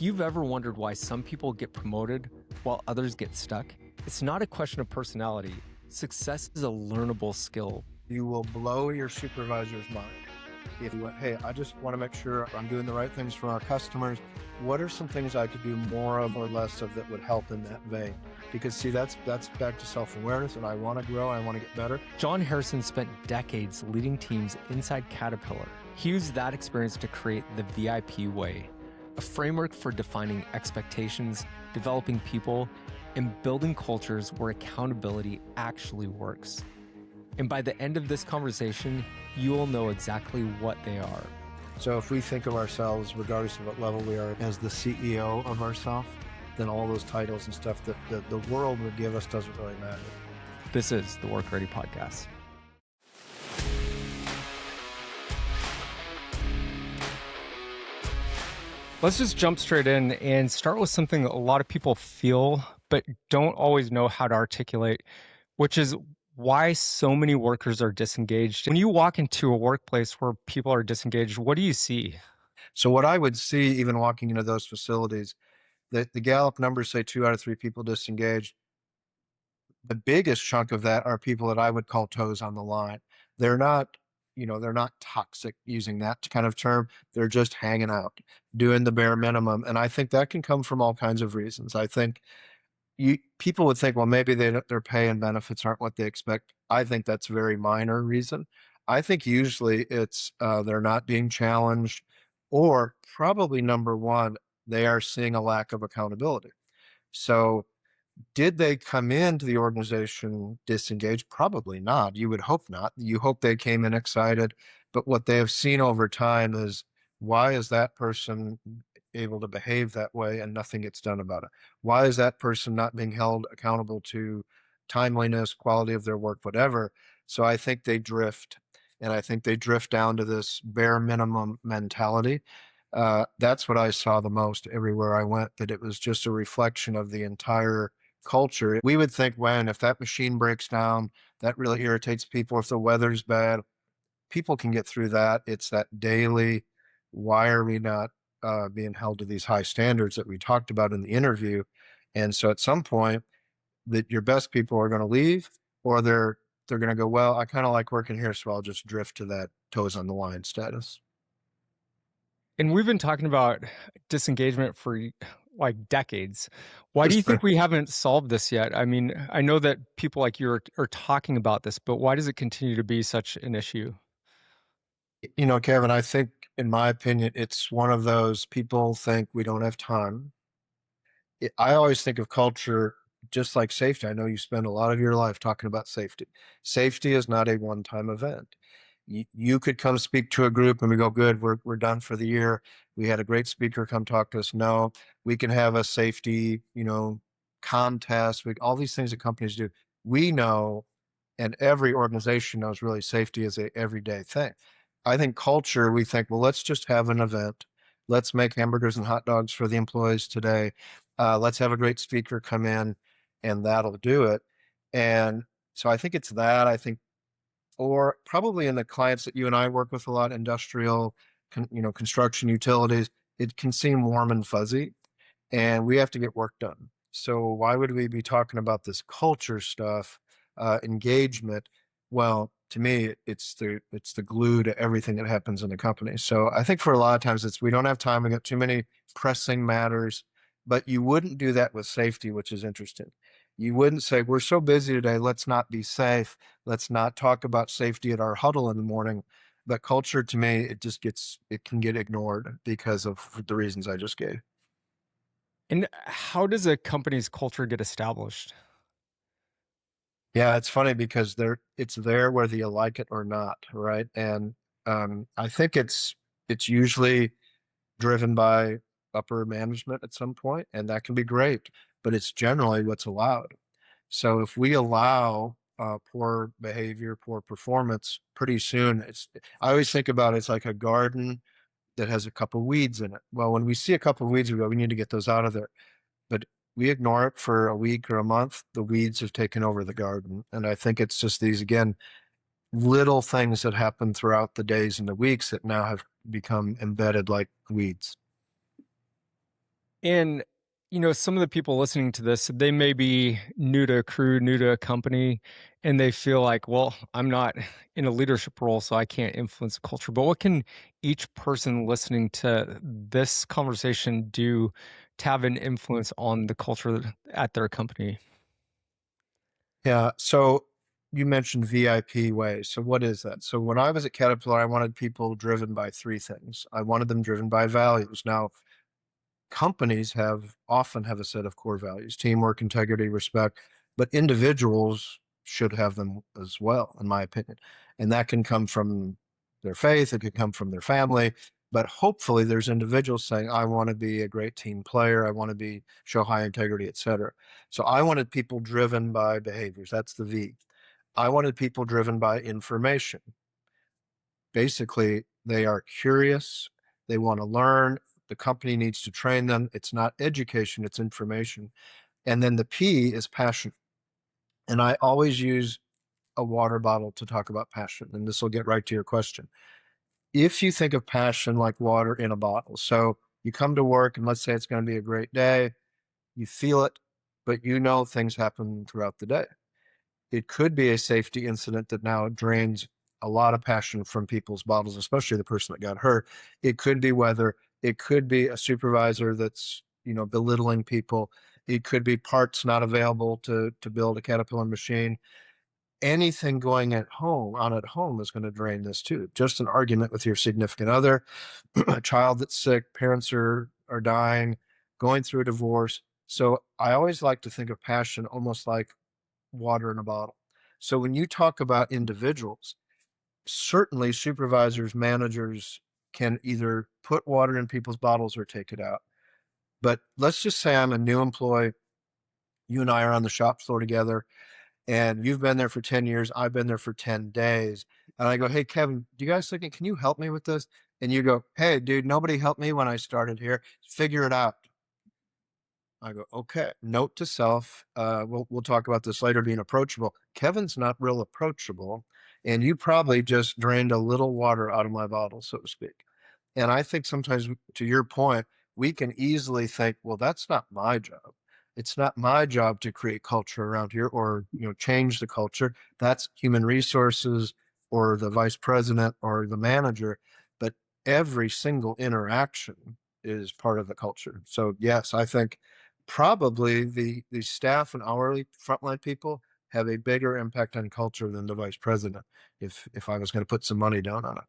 you've ever wondered why some people get promoted while others get stuck, it's not a question of personality. Success is a learnable skill. You will blow your supervisor's mind. If you went, hey, I just want to make sure I'm doing the right things for our customers. What are some things I could do more of or less of that would help in that vein? Because see, that's back to self-awareness, and I want to grow, I want to get better. Jon Harrison spent decades leading teams inside Caterpillar. He used that experience to create the VIP way, a framework for defining expectations, developing people, and building cultures where accountability actually works. And by the end of this conversation, you will know exactly what they are. So if we think of ourselves, regardless of what level we are, as the CEO of ourselves, then all those titles and stuff that the world would give us doesn't really matter. This is the WorkReady Podcast. Let's just jump straight in and start with something a lot of people feel, but don't always know how to articulate, which is why so many workers are disengaged. When you walk into a workplace where people are disengaged, what do you see? So what I would see, even walking into those facilities, the Gallup numbers say 2 out of 3 people disengaged. The biggest chunk of that are people that I would call toes on the line. They're not, they're not toxic, using that kind of term. They're just hanging out, doing the bare minimum. And I think that can come from all kinds of reasons. I think people would think, well, maybe their pay and benefits aren't what they expect. I think that's a very minor reason. I think usually it's they're not being challenged, or probably number one, they are seeing a lack of accountability. So did they come into the organization disengaged? Probably not. You would hope not. You hope they came in excited. But what they have seen over time is, why is that person able to behave that way and nothing gets done about it? Why is that person not being held accountable to timeliness, quality of their work, whatever? So I think they drift, and I think they drift down to this bare minimum mentality. That's what I saw the most everywhere I went, that it was just a reflection of the entire culture. We would think, when if that machine breaks down, that really irritates people. If the weather's bad, people can get through that. It's that daily, why are we not being held to these high standards that we talked about in the interview? And so at some point, that your best people are going to leave, or they're going to go, well, I kind of like working here, so I'll just drift to that toes on the line status. And we've been talking about disengagement for like decades. Why do you think we haven't solved this yet? I mean, I know that people like you are talking about this, but why does it continue to be such an issue? Kevin, I think, in my opinion, it's one of those, people think we don't have time. I always think of culture just like safety. I know you spend a lot of your life talking about safety. Safety is not a one-time event. You could come speak to a group and we go, good, we're done for the year. We had a great speaker come talk to us. No, we can have a safety, contest. All these things that companies do. We know, and every organization knows, really, safety is a everyday thing. I think culture, we think, well, let's just have an event. Let's make hamburgers and hot dogs for the employees today. Let's have a great speaker come in, and that'll do it. And so I think it's that. I think, or probably in the clients that you and I work with a lot, industrial, construction, utilities, it can seem warm and fuzzy, and we have to get work done. So why would we be talking about this culture stuff, engagement? Well, to me, it's the glue to everything that happens in the company. So I think for a lot of times we don't have time. We got too many pressing matters, but you wouldn't do that with safety, which is interesting. You wouldn't say, we're so busy today, let's not be safe. Let's not talk about safety at our huddle in the morning. But culture, to me, it can get ignored because of the reasons I just gave. And how does a company's culture get established? Yeah, it's funny because it's there whether you like it or not, right? And I think it's usually driven by upper management at some point, and that can be great, but it's generally what's allowed. So if we allow poor behavior, poor performance, pretty soon I always think about it's like a garden that has a couple of weeds in it. Well, when we see a couple of weeds, we go, we need to get those out of there. But we ignore it for a week or a month, the weeds have taken over the garden. And I think it's just these, again, little things that happen throughout the days and the weeks that now have become embedded like weeds. And, some of the people listening to this, they may be new to a crew, new to a company, and they feel like, well, I'm not in a leadership role, so I can't influence the culture. But what can each person listening to this conversation do to have an influence on the culture at their company? Yeah. So you mentioned VIP ways. So what is that? So when I was at Caterpillar, I wanted people driven by three things. I wanted them driven by values. Now, companies often have a set of core values: teamwork, integrity, respect, but individuals should have them as well, in my opinion. And that can come from their faith, it could come from their family, but hopefully there's individuals saying, I want to be a great team player, I want to be show high integrity, etc. So I wanted people driven by behaviors. That's the V. I wanted people driven by information. Basically, they are curious, they want to learn, the company needs to train them. It's not education, it's information. And then the P is passion. And I always use a water bottle to talk about passion. And this will get right to your question. If you think of passion like water in a bottle, so you come to work and let's say it's going to be a great day, you feel it, but you know things happen throughout the day. It could be a safety incident that now drains a lot of passion from people's bottles, especially the person that got hurt. It could be weather. It could be a supervisor that's, belittling people. It could be parts not available to build a Caterpillar machine. Anything going on at home is going to drain this too. Just an argument with your significant other, a child that's sick, parents are dying, going through a divorce. So I always like to think of passion almost like water in a bottle. So when you talk about individuals, certainly supervisors, managers can either put water in people's bottles or take it out. But let's just say I'm a new employee. You and I are on the shop floor together, and you've been there for 10 years. I've been there for 10 days. And I go, hey, Kevin, do you guys think, can you help me with this? And you go, hey, dude, nobody helped me when I started here. Figure it out. I go, okay. Note to self. We'll talk about this later. Being approachable. Kevin's not real approachable, and you probably just drained a little water out of my bottle, so to speak. And I think sometimes, to your point, we can easily think, well, that's not my job. It's not my job to create culture around here or change the culture. That's human resources or the vice president or the manager. But every single interaction is part of the culture. So yes, I think probably the staff and hourly frontline people have a bigger impact on culture than the vice president, if I was going to put some money down on it.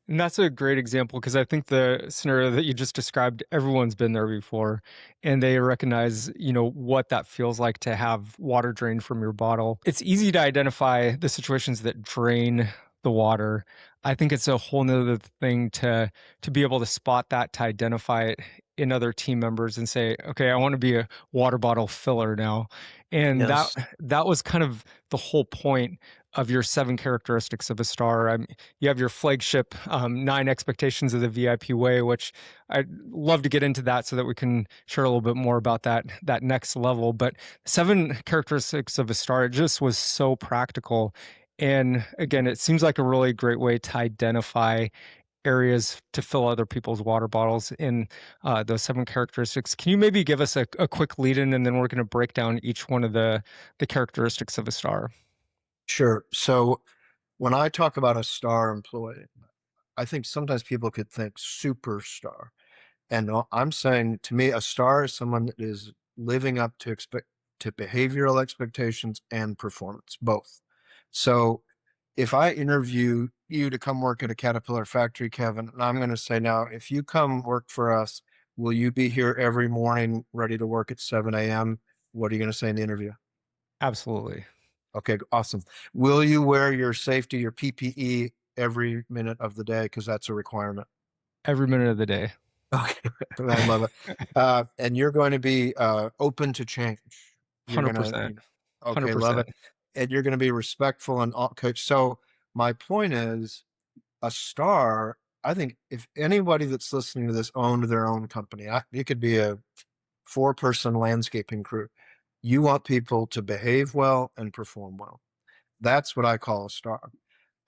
And that's a great example because I think the scenario that you just described, everyone's been there before and they recognize, what that feels like to have water drained from your bottle. It's easy to identify the situations that drain the water. I think it's a whole nother thing to be able to spot that, to identify it in other team members and say, okay, I want to be a water bottle filler now. And that Yes. that was kind of the whole point of your 7 characteristics of a star. You have your flagship 9 expectations of the VIP way, which I'd love to get into that so that we can share a little bit more about that next level. But 7 characteristics of a star, it just was so practical. And again, it seems like a really great way to identify areas to fill other people's water bottles in those 7 characteristics. Can you maybe give us a quick lead in, and then we're going to break down each one of the characteristics of a star? Sure. So when I talk about a star employee, I think sometimes people could think superstar. And I'm saying, to me, a star is someone that is living up to behavioral expectations and performance, both. So if I interview you to come work at a Caterpillar factory, Kevin, and I'm going to say, now, if you come work for us, will you be here every morning ready to work at 7 a.m.? What are you going to say in the interview? Absolutely. Okay, awesome. Will you wear your safety, your PPE every minute of the day? Because that's a requirement. Every minute of the day. Okay, I love it. And you're going to be open to change. You're going to, 100%. okay, love 100%. it. And you're going to be respectful and all coach. So my point is, a star, I think if anybody that's listening to this owned their own company, it could be a 4-person landscaping crew. You want people to behave well and perform well. That's what I call a star.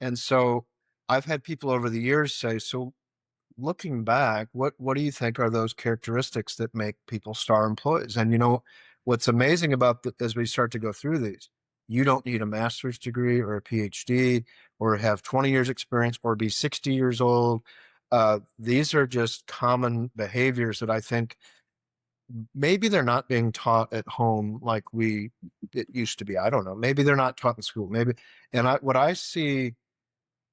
And so I've had people over the years say, so looking back, what do you think are those characteristics that make people star employees? And what's amazing about as we start to go through these, you don't need a master's degree or a PhD or have 20 years experience or be 60 years old. These are just common behaviors that I think maybe they're not being taught at home like it used to be. I don't know. Maybe they're not taught in school. Maybe, and what I see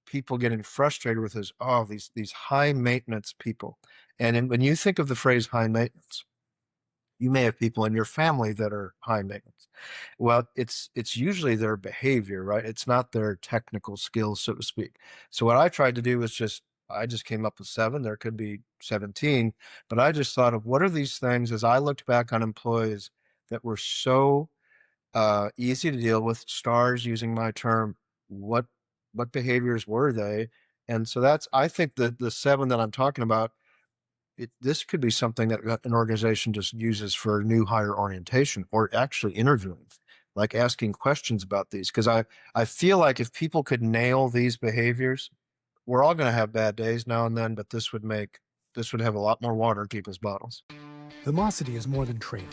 people getting frustrated with is, oh, these high maintenance people. And when you think of the phrase high maintenance, you may have people in your family that are high maintenance. Well, it's usually their behavior, right? It's not their technical skills, so to speak. So what I tried to do was I just came up with 7. There could be 17, but I just thought of what are these things as I looked back on employees that were so easy to deal with, stars using my term, what behaviors were they? And so I think that the 7 that I'm talking about, this could be something that an organization just uses for new hire orientation or actually interviewing, like asking questions about these. Because I feel like if people could nail these behaviors, we're all going to have bad days now and then, but this would have a lot more water in people's bottles. Vimosity is more than training.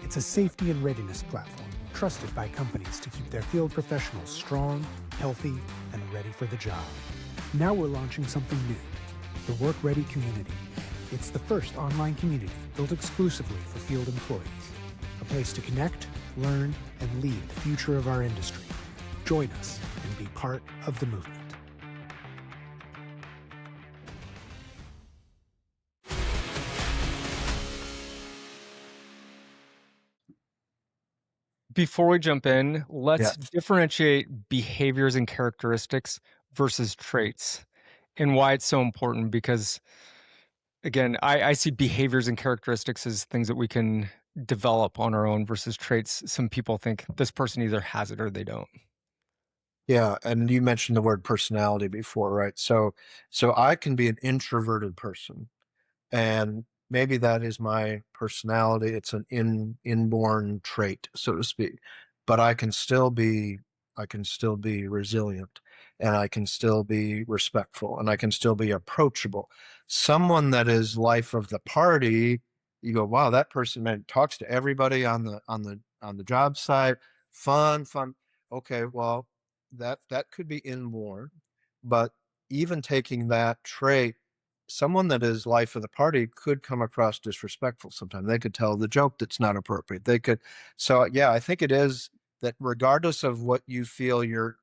It's a safety and readiness platform trusted by companies to keep their field professionals strong, healthy, and ready for the job. Now we're launching something new, the WorkReady community. It's the first online community built exclusively for field employees, a place to connect, learn, and lead the future of our industry. Join us and be part of the movement. Before we jump in, let's differentiate behaviors and characteristics versus traits and why it's so important. Because, again, I see behaviors and characteristics as things that we can develop on our own versus traits. Some people think this person either has it or they don't. Yeah, and you mentioned the word personality before, right? So I can be an introverted person, and maybe that is my personality. It's an inborn trait, so to speak. But I can still be resilient, and I can still be respectful, and I can still be approachable. Someone that is life of the party, you go, wow, that person, man, talks to everybody on the job site, fun. Okay, well, that could be inborn, but even taking that trait, someone that is life of the party could come across disrespectful sometimes. They could tell the joke that's not appropriate. So yeah, I think it is that regardless of what you feel your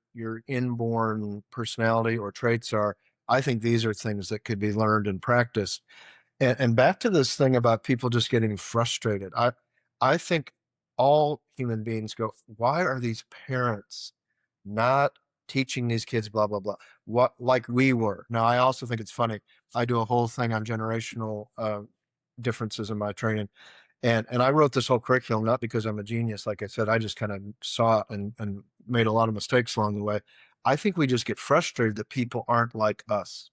inborn personality or traits are, I think these are things that could be learned and practiced. And back to this thing about people just getting frustrated. I think all human beings go, why are these parents not teaching these kids blah blah blah, what like we were? Now I also think it's funny, I do a whole thing on generational differences in my training, and I wrote this whole curriculum not because I'm a genius, like I said. I just kind of saw it and made a lot of mistakes along the way. I think we just get frustrated that people aren't like us.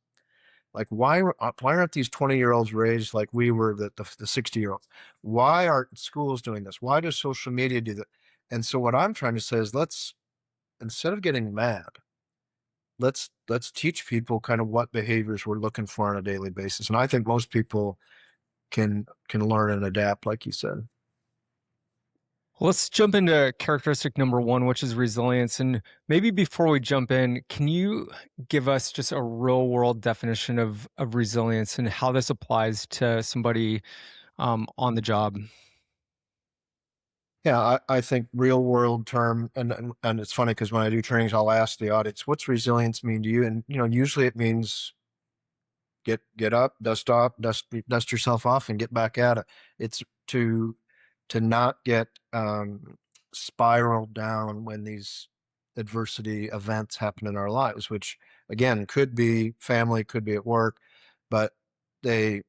Like why aren't these 20-year-olds raised like we were, the 60-year-olds? Why aren't schools doing this? Why does social media do that? And so what I'm trying to say is, instead of getting mad, let's teach people kind of what behaviors we're looking for on a daily basis. And I think most people can learn and adapt, like you said. Let's jump into characteristic number 1, which is resilience. And maybe before we jump in, can you give us just a real world definition of resilience and how this applies to somebody on the job? Yeah, I think real world term, and it's funny because when I do trainings, I'll ask the audience, what's resilience mean to you? And usually it means get up, dust yourself off, and get back at it. It's to not get spiraled down when these adversity events happen in our lives, which again could be family, could be at work, but they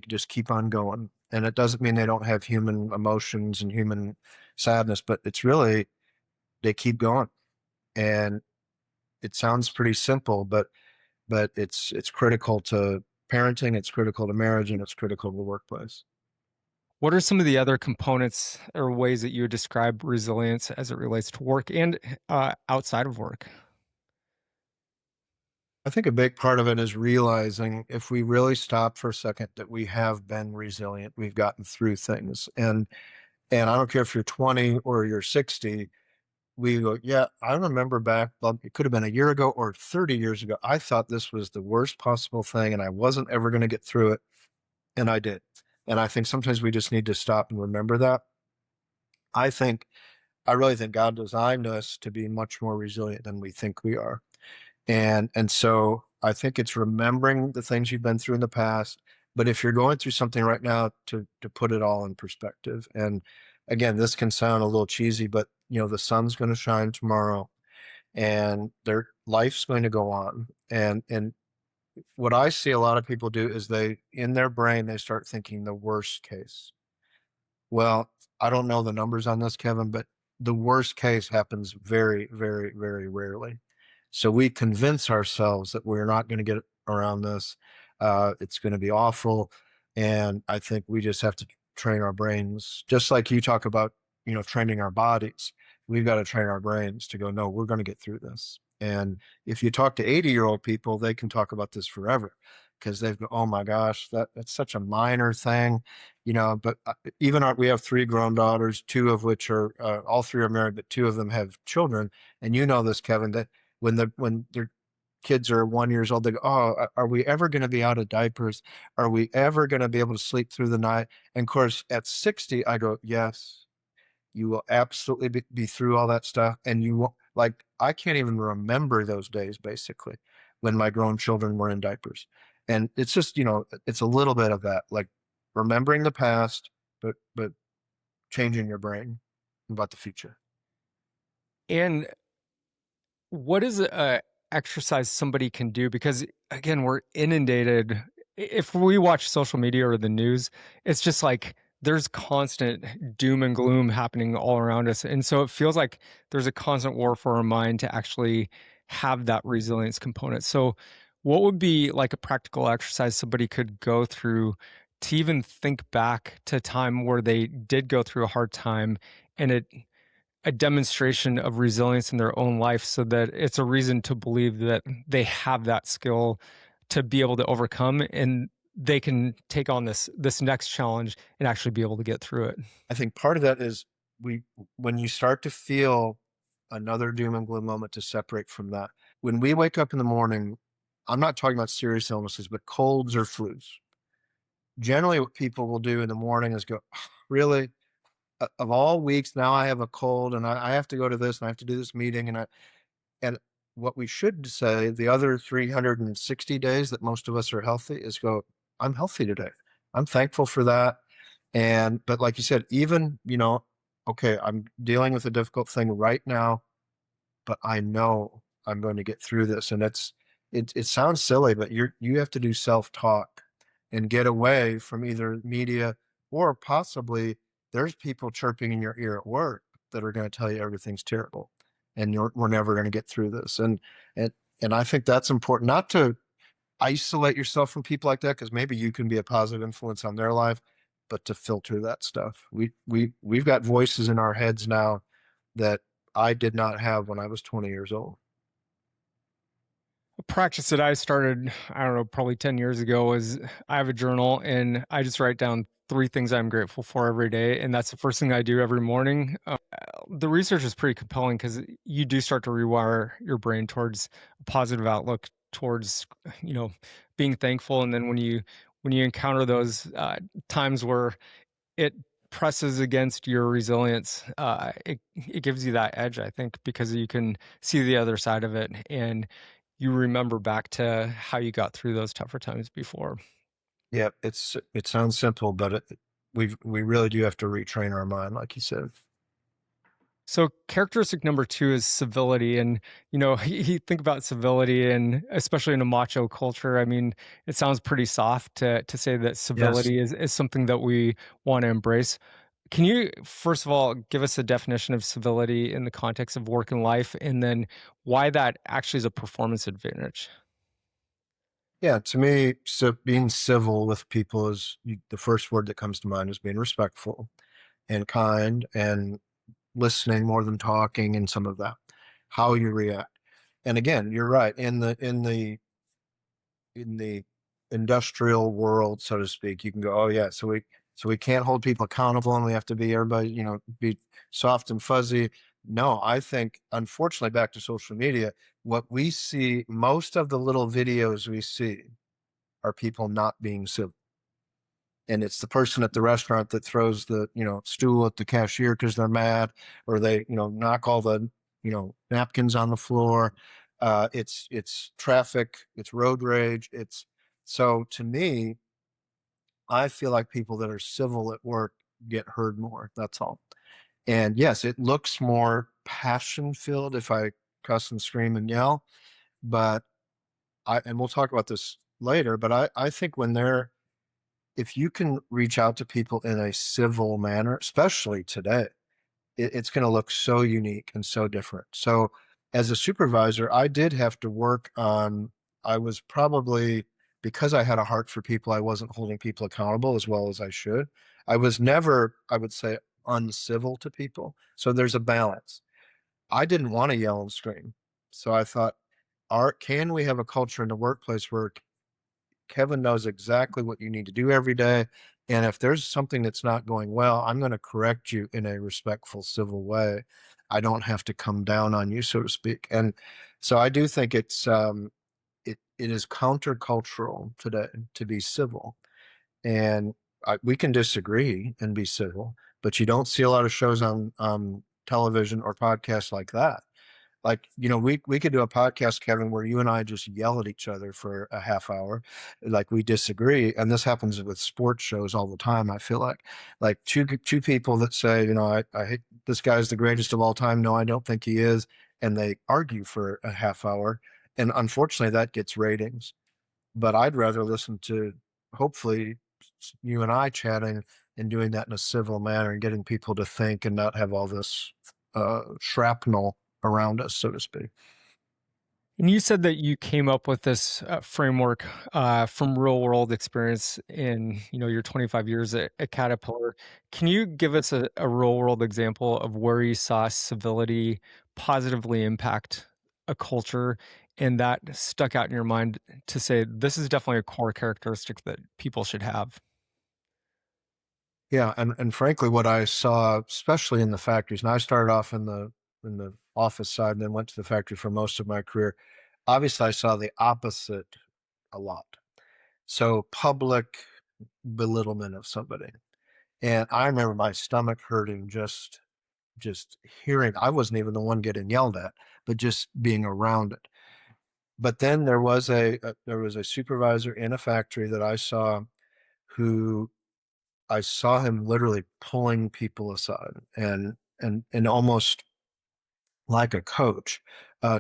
just keep on going. And it doesn't mean they don't have human emotions and human sadness, but it's really, they keep going. And it sounds pretty simple, but it's critical to parenting, it's critical to marriage, and it's critical to the workplace. What are some of the other components or ways that you would describe resilience as it relates to work and outside of work? I think a big part of it is realizing if we really stop for a second that we have been resilient, we've gotten through things. And I don't care if you're 20 or you're 60, we go, yeah, I remember back, well, it could have been a year ago or 30 years ago. I thought this was the worst possible thing and I wasn't ever going to get through it. And I did. And I think sometimes we just need to stop and remember that. I really think God designed us to be much more resilient than we think we are. And so I think it's remembering the things you've been through in the past. But if you're going through something right now, to put it all in perspective. And again, this can sound a little cheesy, but the sun's going to shine tomorrow and their life's going to go on. And what I see a lot of people do is in their brain, they start thinking the worst case. Well, I don't know the numbers on this, Kevin, but the worst case happens very, very, very rarely. So we convince ourselves that we're not going to get around this. It's going to be awful. And I think we just have to train our brains, just like you talk about, training our bodies. We've got to train our brains to go, no, we're going to get through this. And if you talk to 80-year-old people, they can talk about this forever because they've go, oh my gosh, that's such a minor thing, but even we have 3 grown daughters, 2 of which are, all 3 are married, but 2 of them have children. And this, Kevin, that when their kids are 1 year old, they go, oh, are we ever going to be out of diapers? Are we ever going to be able to sleep through the night? And of course, at 60, I go, yes, you will absolutely be through all that stuff. And you won't, I can't even remember those days, basically, when my grown children were in diapers. And it's just, it's a little bit of that, like remembering the past, but changing your brain about the future. And what is a exercise somebody can do? Because again, we're inundated. If we watch social media or the news, it's just like there's constant doom and gloom happening all around us. And so it feels like there's a constant war for our mind to actually have that resilience component. So what would be like a practical exercise somebody could go through to even think back to a time where they did go through a hard time and a demonstration of resilience in their own life so that it's a reason to believe that they have that skill to be able to overcome and they can take on this next challenge and actually be able to get through it? I think part of that is when you start to feel another doom and gloom moment, to separate from that. When we wake up in the morning, I'm not talking about serious illnesses, but colds or flus. Generally, what people will do in the morning is go, really? Of all weeks, now I have a cold and I have to go to this and I have to do this meeting. And what we should say the other 360 days that most of us are healthy is go, I'm healthy today. I'm thankful for that. But like you said, even, okay, I'm dealing with a difficult thing right now, but I know I'm going to get through this. And it sounds silly, but you have to do self-talk and get away from either media or possibly there's people chirping in your ear at work that are going to tell you everything's terrible and we're never going to get through this. And I think that's important, not to isolate yourself from people like that, because maybe you can be a positive influence on their life, but to filter that stuff. We've got voices in our heads now that I did not have when I was 20 years old. A practice that I started, I don't know, probably 10 years ago is I have a journal and I just write down 3 things I'm grateful for every day. And that's the first thing I do every morning. The research is pretty compelling because you do start to rewire your brain towards a positive outlook, towards, being thankful. And then when you encounter those times where it presses against your resilience, it gives you that edge, I think, because you can see the other side of it and you remember back to how you got through those tougher times before. Yeah, it sounds simple, but we really do have to retrain our mind, like you said. So characteristic number 2 is civility. And, you think about civility, and especially in a macho culture, I mean, it sounds pretty soft to say that civility is something that we want to embrace. Can you, first of all, give us a definition of civility in the context of work and life, and then why that actually is a performance advantage? Yeah, to me, so being civil with people is the first word that comes to mind is being respectful and kind and listening more than talking, and some of that, how you react. And again, you're right. In the in the industrial world, so to speak, you can go, oh yeah, so we can't hold people accountable and we have to be everybody, be soft and fuzzy. No, I think, unfortunately, back to social media, what we see, most of the little videos we see are people not being civil. And it's the person at the restaurant that throws the, stool at the cashier because they're mad, or they, knock all the, napkins on the floor. It's traffic, it's road rage. So to me, I feel like people that are civil at work get heard more. That's all. And yes, it looks more passion filled if I cuss and scream and yell, but and we'll talk about this later, but I think if you can reach out to people in a civil manner, especially today, it's going to look so unique and so different. So as a supervisor, I did have to work on, I was probably, because I had a heart for people, I wasn't holding people accountable as well as I should. I was never, I would say, uncivil to people. So there's a balance. I didn't want to yell and scream. So I thought, can we have a culture in the workplace where Kevin knows exactly what you need to do every day? And if there's something that's not going well, I'm going to correct you in a respectful, civil way. I don't have to come down on you, so to speak. And so I do think it is countercultural today to be civil. And we can disagree and be civil, but you don't see a lot of shows on television or podcasts like that. Like, we could do a podcast, Kevin, where you and I just yell at each other for a half hour, like we disagree. And this happens with sports shows all the time. I feel like two people that say, I hate this guy's the greatest of all time. No, I don't think he is. And they argue for a half hour. And unfortunately, that gets ratings. But I'd rather listen to, hopefully, you and I chatting and doing that in a civil manner and getting people to think and not have all this shrapnel around us, so to speak. And you said that you came up with this framework from real world experience in your 25 years at Caterpillar. Can you give us a real world example of where you saw civility positively impact a culture and that stuck out in your mind to say this is definitely a core characteristic that people should have? Yeah, and frankly, what I saw, especially in the factories, and I started off in the office side and then went to the factory for most of my career. Obviously, I saw the opposite a lot. So public belittlement of somebody. And I remember my stomach hurting just hearing. I wasn't even the one getting yelled at, but just being around it. But then there was a supervisor in a factory that I saw who I saw him literally pulling people aside and almost like a coach,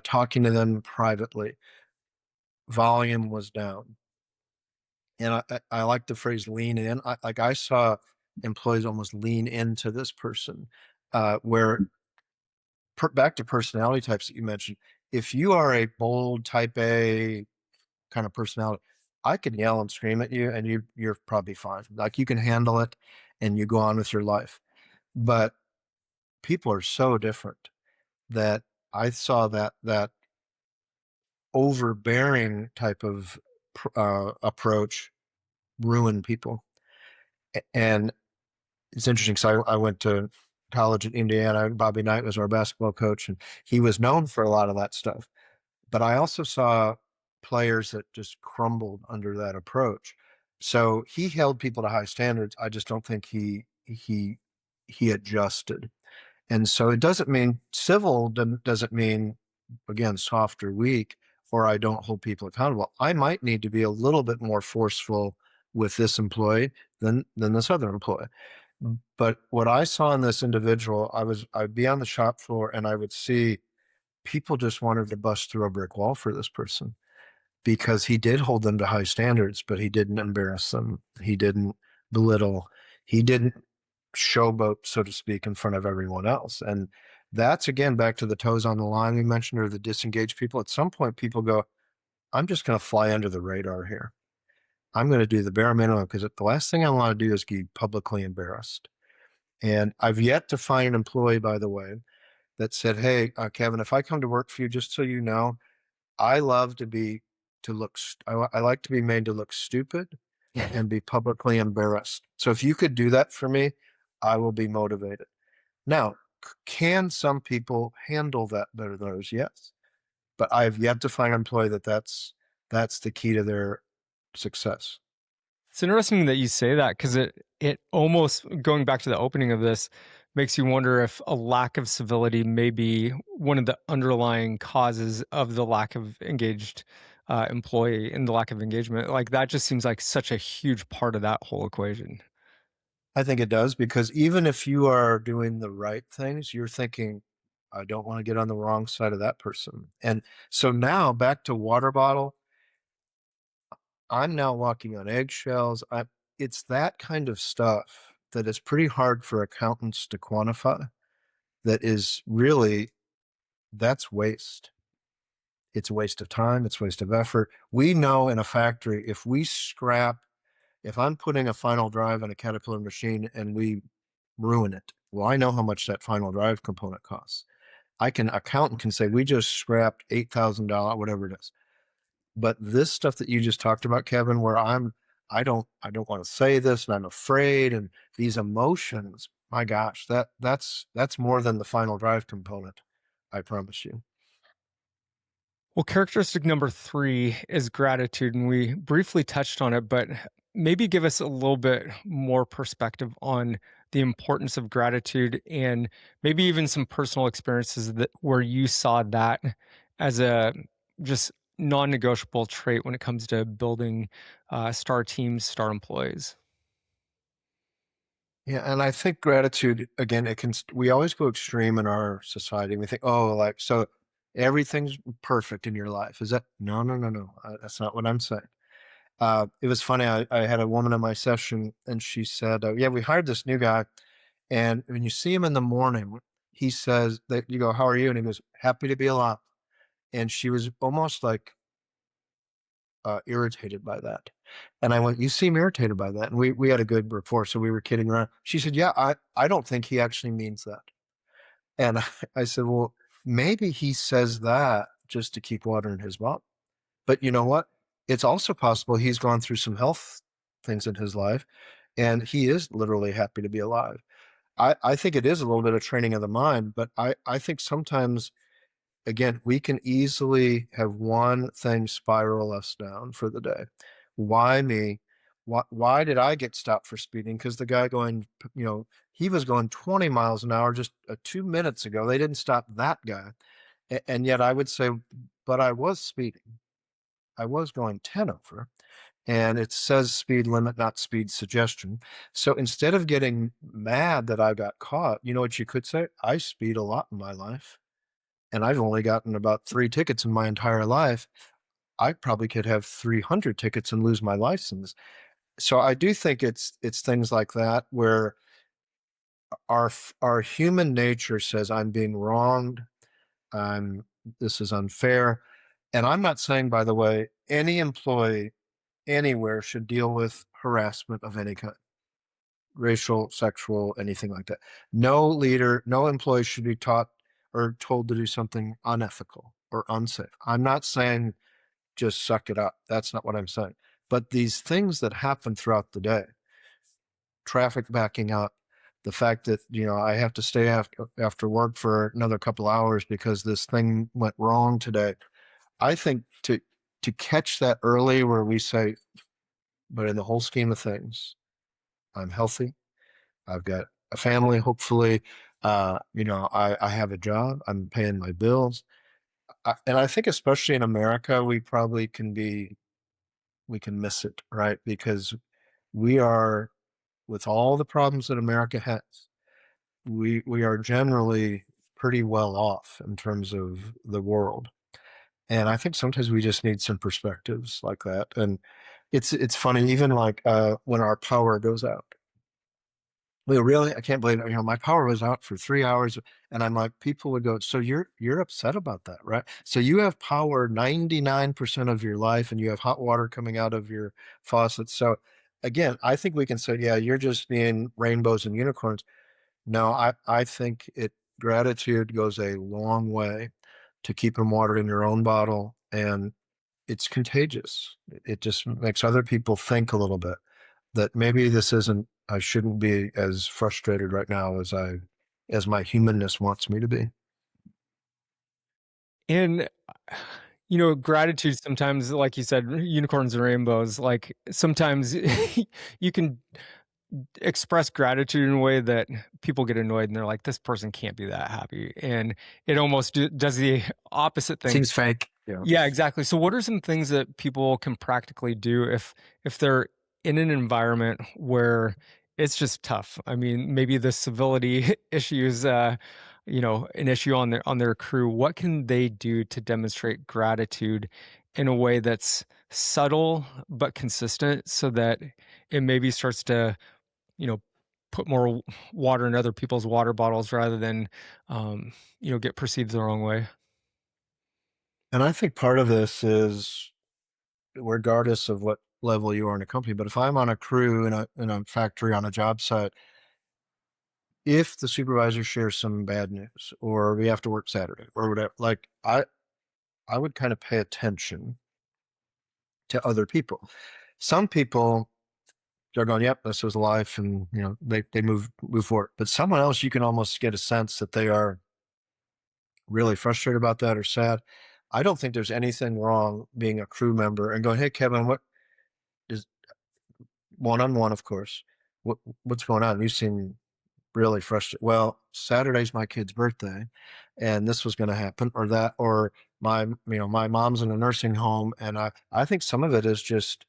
talking to them privately. Volume was down. And I like the phrase lean in. I saw employees almost lean into this person, where back to personality types that you mentioned, if you are a bold type A kind of personality, I can yell and scream at you and you're probably fine. Like you can handle it and you go on with your life. But people are so different that I saw that overbearing type of approach ruin people. And it's interesting. So I went to college in Indiana. Bobby Knight was our basketball coach, and he was known for a lot of that stuff. But I also saw players that just crumbled under that approach. So he held people to high standards. I just don't think he adjusted. And so it doesn't mean civil doesn't mean, again, soft or weak, or I don't hold people accountable. I might need to be a little bit more forceful with this employee than this other employee. But what I saw in this individual, I'd be on the shop floor and I would see people just wanted to bust through a brick wall for this person because he did hold them to high standards, but he didn't embarrass them. He didn't belittle. He didn't showboat, so to speak, in front of everyone else. And that's, again, back to the toes on the line we mentioned, or the disengaged people. At some point, people go, I'm just going to fly under the radar here. I'm going to do the bare minimum because the last thing I want to do is be publicly embarrassed. And I've yet to find an employee, by the way, that said, hey, Kevin, if I come to work for you, just so you know, I love to be to look, I like to be made to look stupid and be publicly embarrassed. So if you could do that for me, I will be motivated. Now, can some people handle that better than others? Yes. But I've yet to find an employee that's the key to their success. It's interesting that you say that, because it almost, going back to the opening of this, makes you wonder if a lack of civility may be one of the underlying causes of the lack of engaged employee and the lack of engagement. Like, that just seems like such a huge part of that whole equation. I think it does, because even if you are doing the right things, you're thinking, I don't want to get on the wrong side of that person. And so now back to water bottle, I'm now walking on eggshells. It's that kind of stuff that is pretty hard for accountants to quantify. That is really, that's waste. It's a waste of time. It's a waste of effort. We know in a factory, if I'm putting a final drive on a Caterpillar machine and we ruin it, well, I know how much that final drive component costs. Accountant can say, we just scrapped $8,000, whatever it is. But this stuff that you just talked about, Kevin, where I don't want to say this and I'm afraid, and these emotions, my gosh, that's more than the final drive component. I promise you. Well, characteristic number 3 is gratitude, and we briefly touched on it, but maybe give us a little bit more perspective on the importance of gratitude, and maybe even some personal experiences where you saw that as a just non-negotiable trait when it comes to building star teams, star employees. Yeah, and I think gratitude, again, we always go extreme in our society. We think, oh, like, so everything's perfect in your life. Is that? No. That's not what I'm saying. It was funny. I had a woman in my session, and she said, yeah, we hired this new guy. And when you see him in the morning, he says that you go, how are you? And he goes, happy to be alive. And she was almost like irritated by that. And I went, you seem irritated by that. And we had a good rapport, so we were kidding around. She said, yeah, I don't think he actually means that. And I said, well, maybe he says that just to keep water in his bottle. But you know what? It's also possible he's gone through some health things in his life, and he is literally happy to be alive. I think it is a little bit of training of the mind, but I think sometimes, again, we can easily have one thing spiral us down for the day. Why me? Why did I get stopped for speeding? Because the guy going, he was going 20 miles an hour just 2 minutes ago. They didn't stop that guy. And yet I would say, but I was speeding. I was going 10 over. And it says speed limit, not speed suggestion. So instead of getting mad that I got caught, you know what you could say? I speed a lot in my life, and I've only gotten about 3 tickets in my entire life. I probably could have 300 tickets and lose my license. So I do think it's things like that where our human nature says, I'm being wronged. This is unfair. And I'm not saying, by the way, any employee anywhere should deal with harassment of any kind, racial, sexual, anything like that. No leader, no employee should be taught or told to do something unethical or unsafe. I'm not saying just suck it up. That's not what I'm saying. But these things that happen throughout the day, traffic backing up, the fact that, I have to stay after work for another couple hours because this thing went wrong today. I think to catch that early, where we say, but in the whole scheme of things, I'm healthy. I've got a family, hopefully. I have a job. I'm paying my bills. And I think especially in America, we probably can miss it, right? Because we are, with all the problems that America has, we are generally pretty well off in terms of the world. And I think sometimes we just need some perspectives like that. And it's funny, even like when our power goes out. I can't believe it. My power was out for 3 hours, and I'm like, people would go, so you're upset about that, right? So you have power 99% of your life, and you have hot water coming out of your faucet. So again, I think we can say, yeah, you're just being rainbows and unicorns. No, I think gratitude goes a long way to keeping water in your own bottle. And it's contagious. It just makes other people think a little bit that maybe I shouldn't be as frustrated right now as my humanness wants me to be. And, gratitude sometimes, like you said, unicorns and rainbows, like sometimes you can express gratitude in a way that people get annoyed and they're like, this person can't be that happy. And it almost does the opposite thing. Seems fake. Yeah, exactly. So what are some things that people can practically do if they're in an environment where it's just tough? I mean, maybe the civility issue is an issue on their crew. What can they do to demonstrate gratitude in a way that's subtle but consistent so that it maybe starts to, you know, put more water in other people's water bottles rather than get perceived the wrong way? And I think part of this is regardless of what level you are in a company, but if I'm on a crew in a factory on a job site, if the supervisor shares some bad news or we have to work Saturday or whatever, like I would kind of pay attention to other people. Some people they're going, yep, this was life, and they move forward. But someone else, you can almost get a sense that they are really frustrated about that or sad. I don't think there's anything wrong being a crew member and going, hey, Kevin, what is one-on-one, of course. What's going on? You seem really frustrated. Well, Saturday's my kid's birthday, and this was going to happen, or that, or my mom's in a nursing home, and I think some of it is just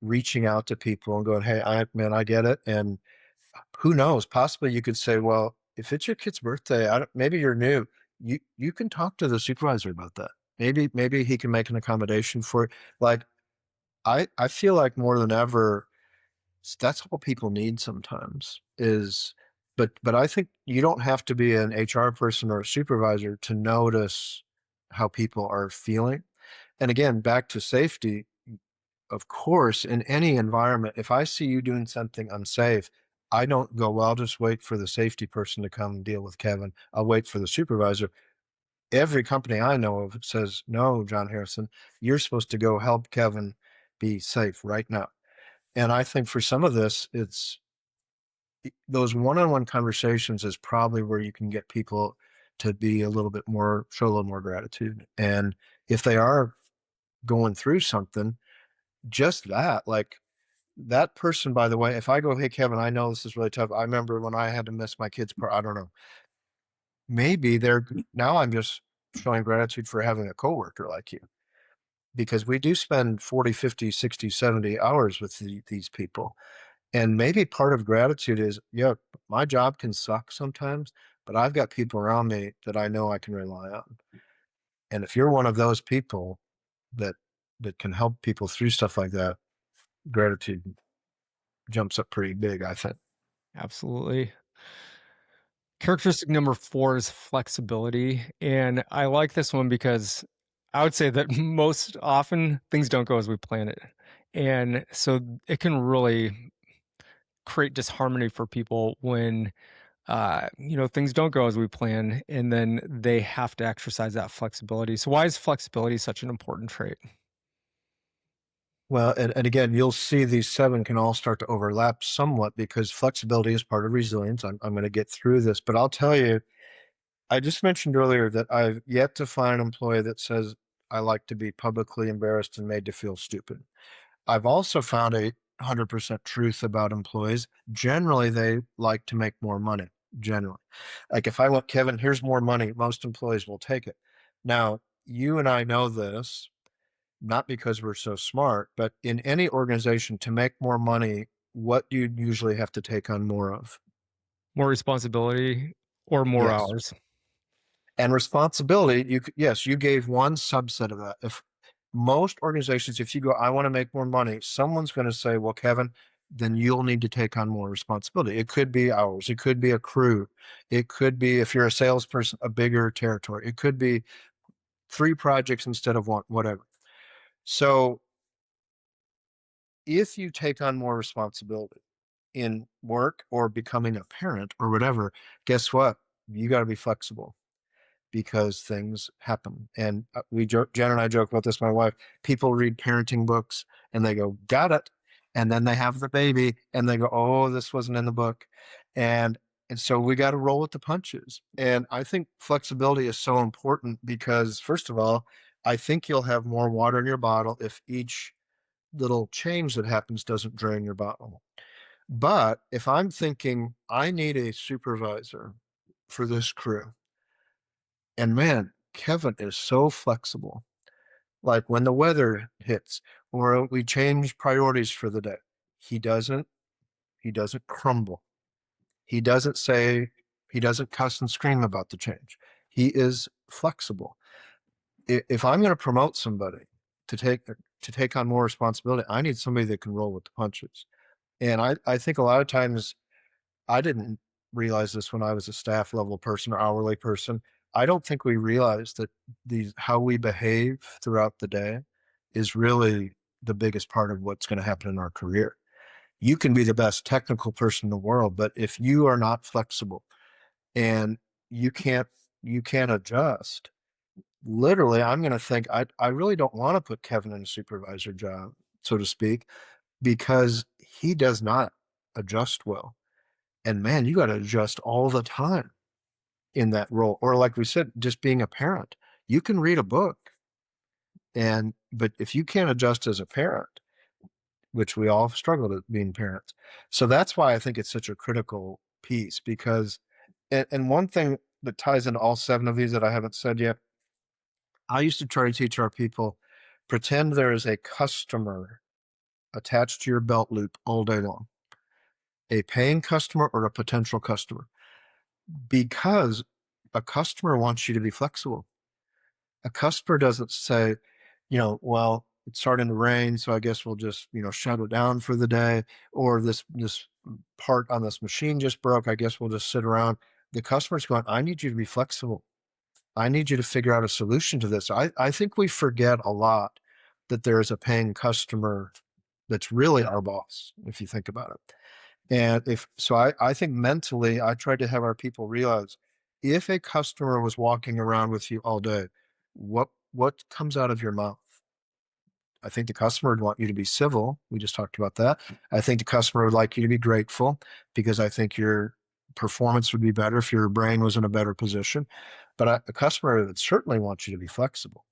reaching out to people and going, hey, I get it, and who knows? Possibly you could say, well, if it's your kid's birthday, maybe you're new. You can talk to the supervisor about that. Maybe he can make an accommodation for it. Like I feel like more than ever, that's all people need sometimes is. But I think you don't have to be an HR person or a supervisor to notice how people are feeling. And again, back to safety. Of course, in any environment, if I see you doing something unsafe, I don't go, well, I'll just wait for the safety person to come deal with Kevin. I'll wait for the supervisor. Every company I know of says, no, Jon Harrison, you're supposed to go help Kevin be safe right now. And I think for some of this, it's those one-on-one conversations is probably where you can get people to be show a little more gratitude. And if they are going through something, just that, like that person, by the way, if I go, hey, Kevin, I know this is really tough. I remember when I had to miss my kid's part, I don't know. Maybe now I'm just showing gratitude for having a coworker like you, because we do spend 40, 50, 60, 70 hours with these people. And maybe part of gratitude is, yeah, my job can suck sometimes, but I've got people around me that I know I can rely on. And if you're one of those people that can help people through stuff like that, gratitude jumps up pretty big, I think. Absolutely. Characteristic number 4 is flexibility, and I like this one because I would say that most often things don't go as we plan it, and so it can really create disharmony for people when, things don't go as we plan, and then they have to exercise that flexibility. So why is flexibility such an important trait? Well, and again, you'll see these 7 can all start to overlap somewhat because flexibility is part of resilience. I'm going to get through this, but I'll tell you, I just mentioned earlier that I've yet to find an employee that says, I like to be publicly embarrassed and made to feel stupid. I've also found 100% truth about employees. Generally, they like to make more money, generally. Like if I want, Kevin, here's more money, most employees will take it. Now, you and I know this, not because we're so smart, but in any organization to make more money, what do you usually have to take on more of? More responsibility or more Yes. hours? And responsibility, yes, you gave one subset of that. If most organizations, if you go, I want to make more money, someone's going to say, well, Kevin, then you'll need to take on more responsibility. It could be hours. It could be a crew. It could be, if you're a salesperson, a bigger territory. It could be 3 projects instead of 1, whatever. So if you take on more responsibility in work or becoming a parent or whatever, guess what? You got to be flexible, because things happen. And Jen and I joke about this, my wife, people read parenting books and they go, got it. And then they have the baby and they go, oh, this wasn't in the book. And so we got to roll with the punches. And I think flexibility is so important because, first of all, I think you'll have more water in your bottle if each little change that happens doesn't drain your bottle. But if I'm thinking I need a supervisor for this crew, and man, Kevin is so flexible. Like when the weather hits or we change priorities for the day, he doesn't crumble. He doesn't cuss and scream about the change. He is flexible. If I'm going to promote somebody to take on more responsibility, I need somebody that can roll with the punches. And I think a lot of times I didn't realize this when I was a staff level person or hourly person. I don't think we realize that how we behave throughout the day is really the biggest part of what's going to happen in our career. You can be the best technical person in the world, but if you are not flexible and you can't adjust, literally, I'm going to think, I really don't want to put Kevin in a supervisor job, so to speak, because he does not adjust well. And man, you got to adjust all the time in that role. Or like we said, just being a parent, you can read a book but if you can't adjust as a parent, which we all struggle with being parents. So that's why I think it's such a critical piece because, and one thing that ties into all 7 of these that I haven't said yet, I used to try to teach our people, pretend there is a customer attached to your belt loop all day long, a paying customer or a potential customer, because a customer wants you to be flexible. A customer doesn't say, well, it's starting to rain, so I guess we'll just, shut it down for the day, or this part on this machine just broke, I guess we'll just sit around. The customer's going, I need you to be flexible. I need you to figure out a solution to this. I think we forget a lot that there's a paying customer that's really our boss, if you think about it. And I think mentally, I tried to have our people realize if a customer was walking around with you all day, what comes out of your mouth? I think the customer would want you to be civil. We just talked about that. I think the customer would like you to be grateful because I think your performance would be better if your brain was in a better position. But a customer would certainly want you to be flexible.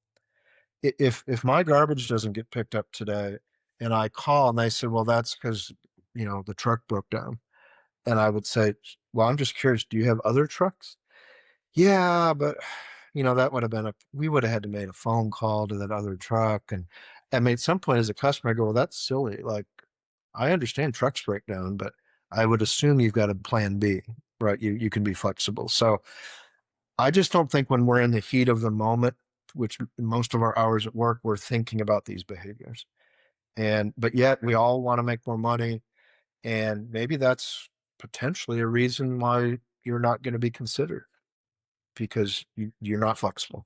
If my garbage doesn't get picked up today and I call and they say, well, that's because, the truck broke down. And I would say, well, I'm just curious, do you have other trucks? Yeah, but that would have we would have had to make a phone call to that other truck. And I mean, at some point as a customer, I go, well, that's silly. Like, I understand trucks break down, but I would assume you've got a plan B, right? You can be flexible. So I just don't think when we're in the heat of the moment, which most of our hours at work, we're thinking about these behaviors. But yet we all want to make more money. And maybe that's potentially a reason why you're not going to be considered because you're not flexible.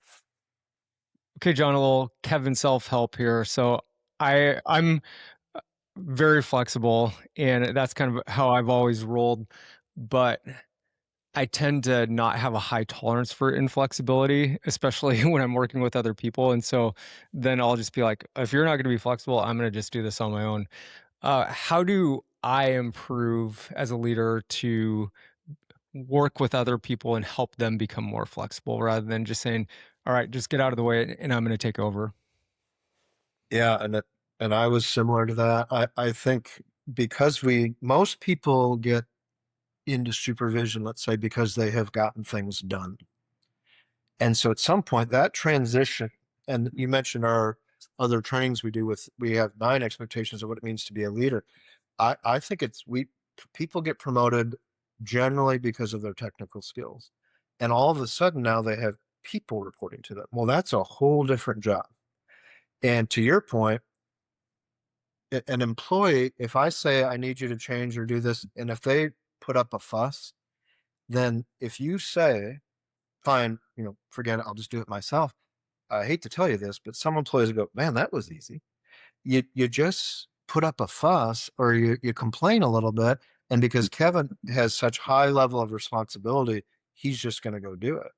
Okay, Jon, a little Kevin self-help here. So I'm very flexible, and that's kind of how I've always rolled, but I tend to not have a high tolerance for inflexibility, especially when I'm working with other people. And so then I'll just be like, if you're not going to be flexible, I'm going to just do this on my own. How do I improve as a leader to work with other people and help them become more flexible rather than just saying, all right, just get out of the way and I'm going to take over? Yeah. And I was similar to that. I think because most people get into supervision, let's say, because they have gotten things done. And so at some point that transition, and you mentioned our other trainings we have 9 expectations of what it means to be a leader. I think people get promoted generally because of their technical skills. And all of a sudden now they have people reporting to them. Well, that's a whole different job. And to your point, an employee, if I say I need you to change or do this, and if they put up a fuss, then if you say, fine, forget it, I'll just do it myself. I hate to tell you this, but some employees go, man, that was easy. You just put up a fuss or you complain a little bit. And because Kevin has such high level of responsibility, he's just going to go do it.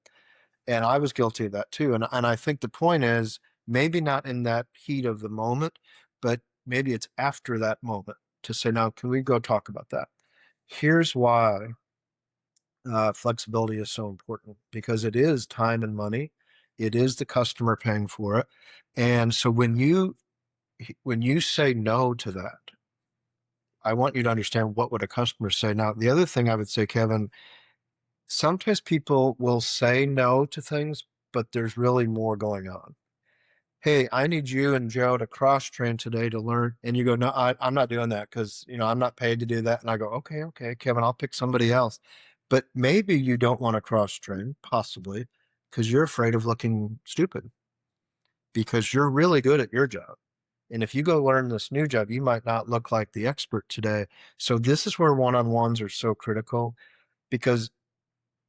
And I was guilty of that too. And I think the point is maybe not in that heat of the moment, but maybe it's after that moment to say, now, can we go talk about that? Here's why flexibility is so important, because it is time and money. It is the customer paying for it. And so when you say no to that, I want you to understand, what would a customer say? Now, the other thing I would say, Kevin, sometimes people will say no to things, but there's really more going on. Hey, I need you and Joe to cross train today to learn. And you go, no, I'm not doing that because, I'm not paid to do that. And I go, okay, Kevin, I'll pick somebody else. But maybe you don't want to cross train, possibly, because you're afraid of looking stupid, because you're really good at your job. And if you go learn this new job, you might not look like the expert today. So this is where one-on-ones are so critical, because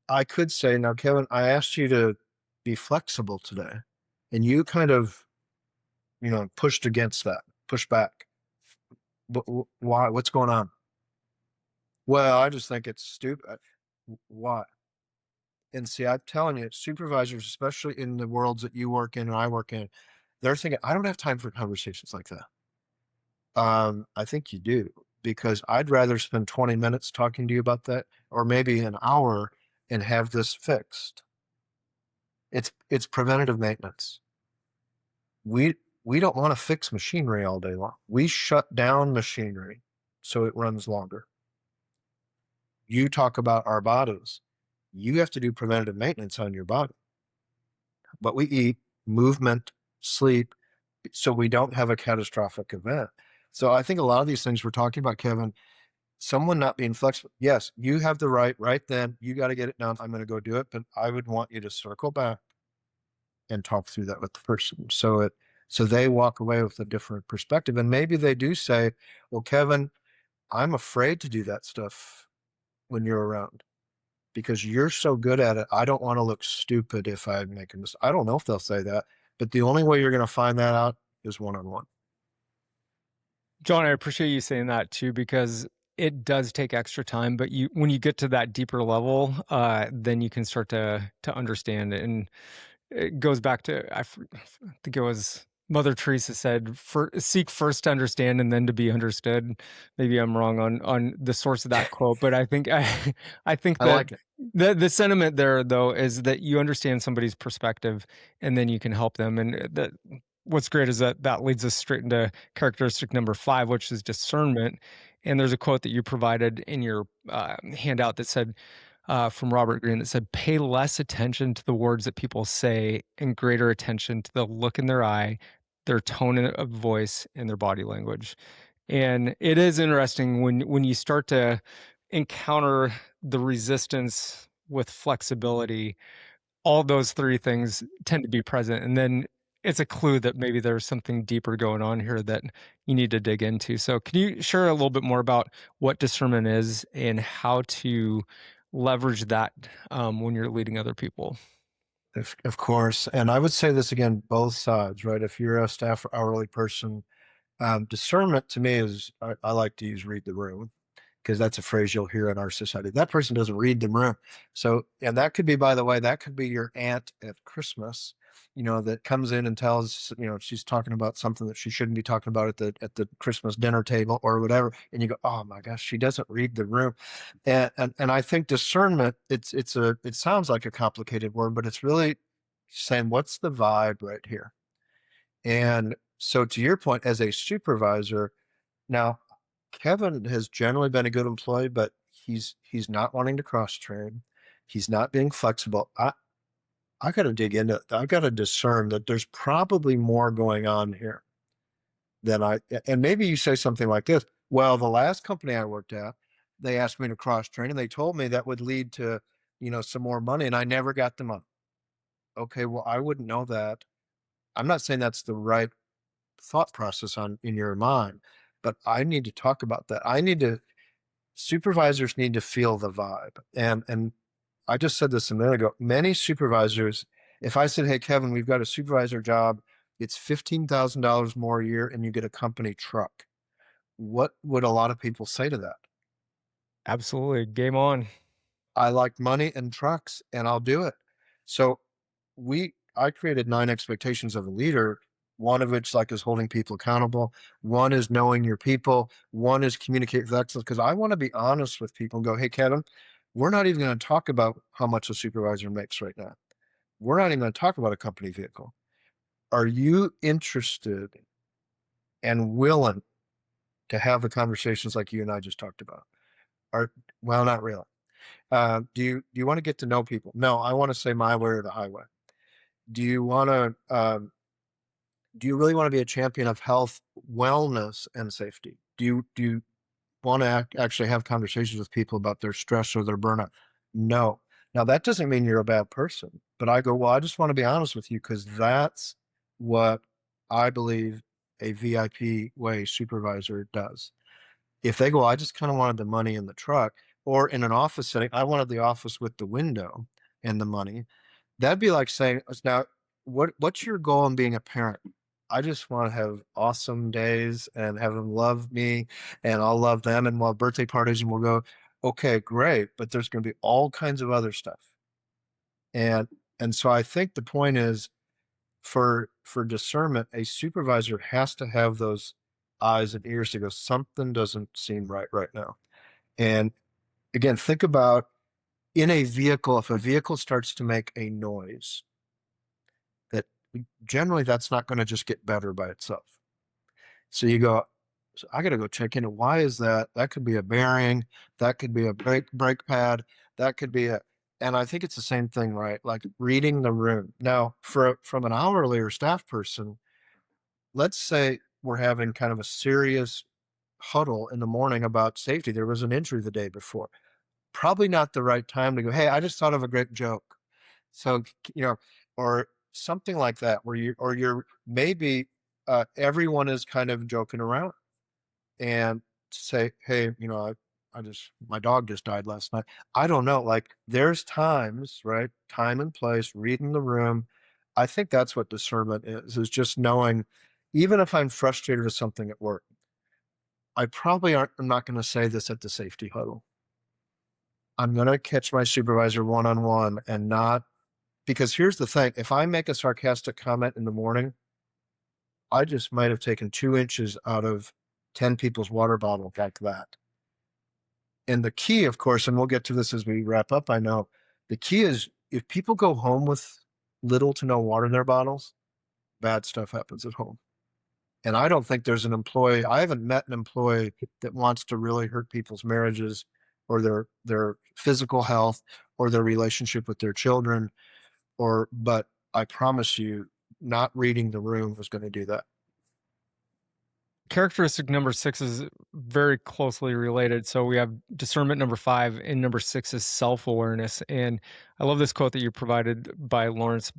I could say, now, Kevin, I asked you to be flexible today, and you kind of, pushed against that, pushed back. But why? What's going on? Well, I just think it's stupid. Why? And see, I'm telling you, supervisors, especially in the worlds that you work in and I work in, they're thinking, I don't have time for conversations like that. I think you do, because I'd rather spend 20 minutes talking to you about that, or maybe an hour, and have this fixed. It's preventative maintenance. We don't want to fix machinery all day long. We shut down machinery so it runs longer. You talk about our bodies. You have to do preventative maintenance on your body. What we eat, movement, sleep, so we don't have a catastrophic event. So I think a lot of these things we're talking about, Kevin, someone not being flexible. Yes, you have the right then. You got to get it done. I'm going to go do it. But I would want you to circle back and talk through that with the person, so they walk away with a different perspective. And maybe they do say, well, Kevin, I'm afraid to do that stuff when you're around, because you're so good at it. I don't want to look stupid if I make a mistake. I don't know if they'll say that, but the only way you're going to find that out is one-on-one. Jon, I appreciate you saying that too, because it does take extra time, but when you get to that deeper level, then you can start to understand it. And it goes back to, I think it was Mother Teresa said, seek first to understand and then to be understood. Maybe I'm wrong on the source of that quote, but I think I think I that like it. the sentiment there, though, is that you understand somebody's perspective and then you can help them. And that what's great is that leads us straight into characteristic number 5, which is discernment. And there's a quote that you provided in your handout that said, from Robert Greene, that said, pay less attention to the words that people say and greater attention to the look in their eye, their tone of voice, and their body language. And it is interesting when you start to encounter the resistance with flexibility, all those 3 things tend to be present. And then it's a clue that maybe there's something deeper going on here that you need to dig into. So can you share a little bit more about what discernment is and how to leverage that when you're leading other people? Of course. And I would say this again, both sides, right? If you're a staff or hourly person, discernment to me is, I like to use read the room, because that's a phrase you'll hear in our society. That person doesn't read the room. So, and that could be, by the way, that could be your aunt at Christmas, that comes in and tells, she's talking about something that she shouldn't be talking about at the Christmas dinner table or whatever. And you go, oh my gosh, she doesn't read the room. And I think discernment, it sounds like a complicated word, but it's really saying, what's the vibe right here? And so to your point, as a supervisor, now Kevin has generally been a good employee, but he's not wanting to cross train. He's not being flexible. I got to dig into it. I've got to discern that there's probably more going on here than and maybe you say something like this. Well, the last company I worked at, they asked me to cross train and they told me that would lead to, some more money, and I never got the money. Okay. Well, I wouldn't know that. I'm not saying that's the right thought process in your mind, but I need to talk about that. Supervisors need to feel the vibe. And I just said this a minute ago, many supervisors, if I said, hey, Kevin, we've got a supervisor job, it's $15,000 more a year and you get a company truck, what would a lot of people say to that? Absolutely. Game on. I like money and trucks and I'll do it. So I created 9 expectations of a leader. One of which is holding people accountable. One is knowing your people. One is communicate with excellence. Because I want to be honest with people and go, hey, Kevin, we're not even going to talk about how much a supervisor makes right now. We're not even going to talk about a company vehicle. Are you interested and willing to have the conversations like you and I just talked about? Well, not really. Do you want to get to know people? No, I want to say my way or the highway. Do you really want to be a champion of health, wellness, and safety? Do you want to actually have conversations with people about their stress or their burnout? No. Now, that doesn't mean you're a bad person, but I go, well, I just want to be honest with you because that's what I believe a VIP way supervisor does. If they go, I just kind of wanted the money in the truck, or in an office setting, I wanted the office with the window and the money. That'd be like saying, now, what's your goal in being a parent? I just want to have awesome days and have them love me and I'll love them, and we'll have birthday parties and we'll go, okay, great. But there's going to be all kinds of other stuff. And so I think the point is for discernment, a supervisor has to have those eyes and ears to go, something doesn't seem right now. And again, think about in a vehicle, if a vehicle starts to make a noise, that generally that's not going to just get better by itself. So you go, so I got to go check in. Why is that? That could be a bearing. That could be a brake pad. That could be and I think it's the same thing, right? Like reading the room. Now, from an hourly or staff person, let's say we're having kind of a serious huddle in the morning about safety. There was an injury the day before. Probably not the right time to go, hey, I just thought of a great joke. So, or something like that, where you're maybe everyone is kind of joking around and say, hey, my dog just died last night. I don't know. Like there's times, right? Time and place, reading the room. I think that's what discernment is just knowing, even if I'm frustrated with something at work, I'm not going to say this at the safety huddle. I'm going to catch my supervisor one-on-one and not, because here's the thing. If I make a sarcastic comment in the morning, I just might have taken 2 inches out of 10 people's water bottle like that. And the key, of course, and we'll get to this as we wrap up, I know, the key is if people go home with little to no water in their bottles, bad stuff happens at home. And I don't think there's an employee, I haven't met an employee that wants to really hurt people's marriages or their physical health or their relationship with their children, but I promise you, not reading the room is going to do that. Characteristic number 6 is very closely related. So we have discernment number 5, and number 6 is self-awareness. And I love this quote that you provided by Lawrence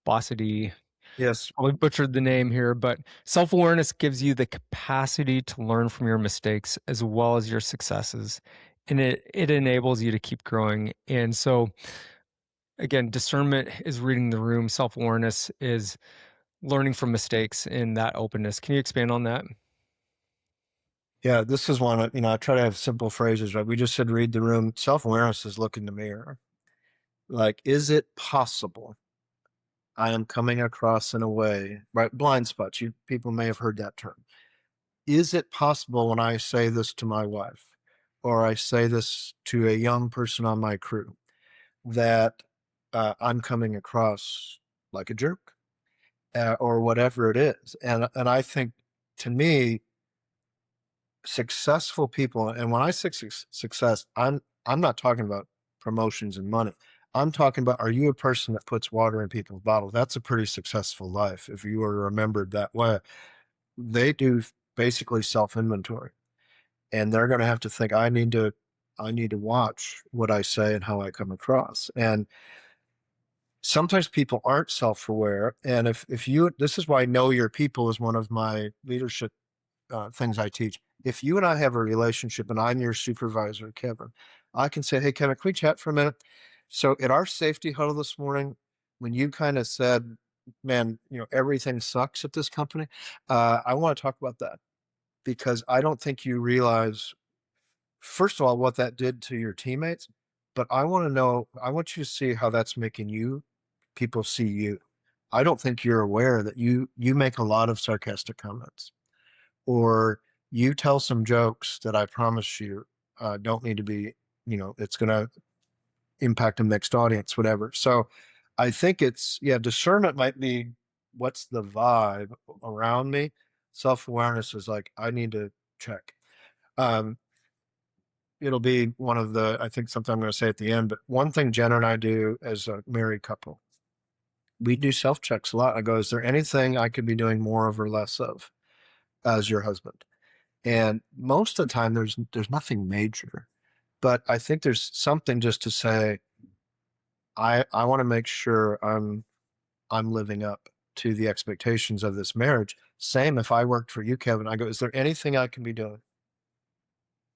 Bossidy. Yes. I butchered the name here, but self-awareness gives you the capacity to learn from your mistakes as well as your successes. And it enables you to keep growing. And so again, discernment is reading the room. Self-awareness is learning from mistakes and that openness. Can you expand on that? Yeah, this is one, I try to have simple phrases, right? We just said read the room. Self-awareness is look in the mirror. Like, is it possible I am coming across in a way, right? Blind spots. People may have heard that term. Is it possible when I say this to my wife, or I say this to a young person on my crew, that I'm coming across like a jerk, or whatever it is? And I think, to me, successful people, and when I say success, I'm not talking about promotions and money. I'm talking about, are you a person that puts water in people's bottles? That's a pretty successful life if you are remembered that way. They do basically self-inventory, and they're going to have to think, I need to watch what I say and how I come across. And sometimes people aren't self-aware. And if you, this is why know your people is one of my leadership things I teach. If you and I have a relationship and I'm your supervisor, Kevin, I can say, hey, Kevin, can we chat for a minute? So at our safety huddle this morning, when you kind of said, man, everything sucks at this company, I want to talk about that, because I don't think you realize, first of all, what that did to your teammates, but I want you to see how that's making you people see you. I don't think you're aware that you make a lot of sarcastic comments, or you tell some jokes that I promise you don't need to be, it's going to impact a mixed audience, whatever. So I think discernment might be what's the vibe around me. Self-awareness is like, I need to check. It'll be I think something I'm going to say at the end, but one thing Jen and I do as a married couple, we do self-checks a lot. I go, is there anything I could be doing more of or less of as your husband? And most of the time there's nothing major, but I think there's something just to say, I want to make sure I'm living up to the expectations of this marriage. Same if I worked for you, Kevin, I go, is there anything I can be doing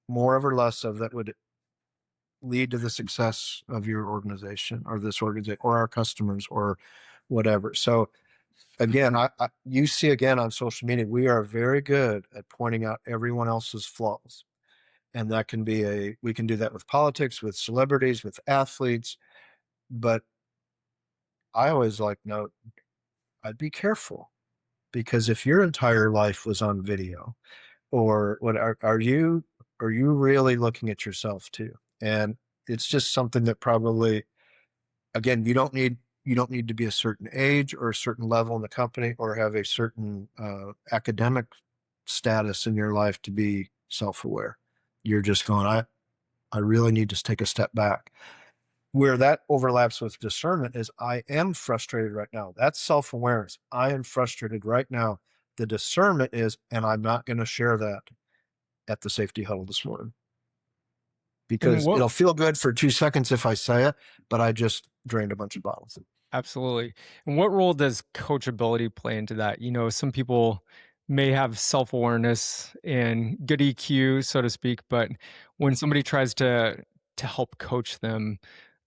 more of or less of that would lead to the success of your organization or this organization or our customers or whatever? So again, you see again on social media, we are very good at pointing out everyone else's flaws. And that can be we can do that with politics, with celebrities, with athletes. But I always note, I'd be careful, because if your entire life was on video, or what are you really looking at yourself too? And it's just something that probably, again, you don't need to be a certain age or a certain level in the company or have a certain academic status in your life to be self-aware. You're just going, I really need to take a step back. Where that overlaps with discernment is, I am frustrated right now. That's self-awareness. I am frustrated right now. The discernment is, and I'm not going to share that at the safety huddle this morning, because it'll feel good for 2 seconds if I say it, but I just drained a bunch of bottles. Absolutely. And what role does coachability play into that? Some people may have self-awareness and good EQ, so to speak, but when somebody tries to help coach them,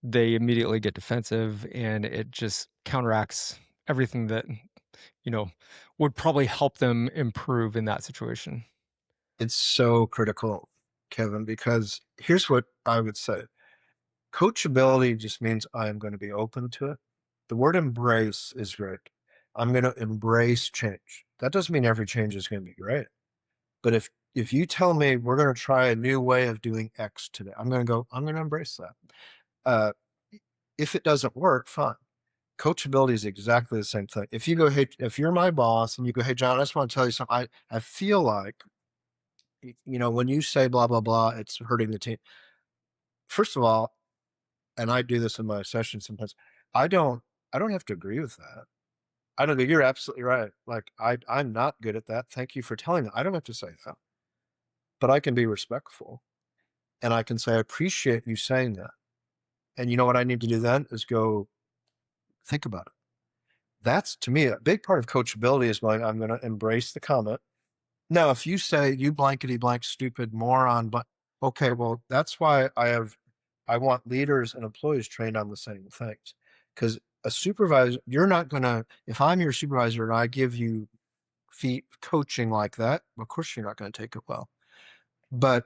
they immediately get defensive, and it just counteracts everything that, would probably help them improve in that situation. It's so critical, Kevin, because here's what I would say. Coachability just means I am going to be open to it. The word embrace is great. I'm going to embrace change. That doesn't mean every change is going to be great. But if you tell me we're going to try a new way of doing X today, I'm going to embrace that. If it doesn't work, fine. Coachability is exactly the same thing. If you go, hey, if you're my boss and you go, hey, Jon, I just want to tell you something. I feel like, when you say blah, blah, blah, it's hurting the team. First of all, and I do this in my sessions sometimes, I don't have to agree with that. I don't go, you're absolutely right. Like, I'm not good at that. Thank you for telling me. I don't have to say that. But I can be respectful. And I can say, I appreciate you saying that. And you know what I need to do then is go think about it. That's, to me, a big part of coachability is going, I'm going to embrace the comment. Now, if you say, you blankety blank stupid moron, but okay, well, that's why I want leaders and employees trained on the same things. Because a supervisor, you're not going to, if I'm your supervisor and I give you coaching like that, of course you're not going to take it well. But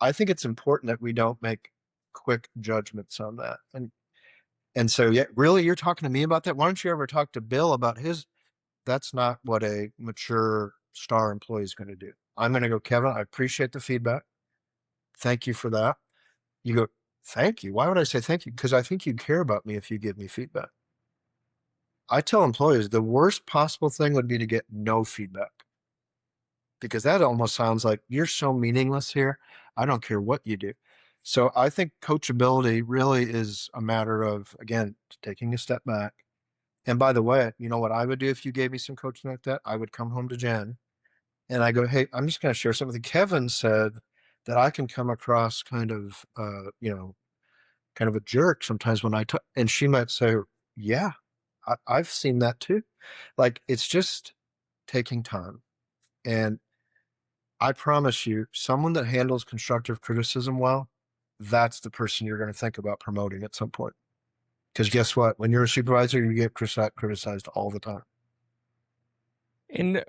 I think it's important that we don't make quick judgments on that. And so, yeah, really, you're talking to me about that? Why don't you ever talk to Bill about his? That's not what a mature star employee is going to do. I'm going to go, Kevin, I appreciate the feedback. Thank you for that. You go, thank you. Why would I say thank you? Because I think you care about me if you give me feedback. I tell employees the worst possible thing would be to get no feedback, because that almost sounds like you're so meaningless here. I don't care what you do. So I think coachability really is a matter of, again, taking a step back. And by the way, you know what I would do if you gave me some coaching like that? I would come home to Jen and I go, hey, I'm just going to share something. Kevin said that I can come across kind of a jerk sometimes when I talk. And she might say, yeah, I've seen that too. Like, it's just taking time. And I promise you, someone that handles constructive criticism well, that's the person you're going to think about promoting at some point. Because guess what? When you're a supervisor, you get criticized all the time. And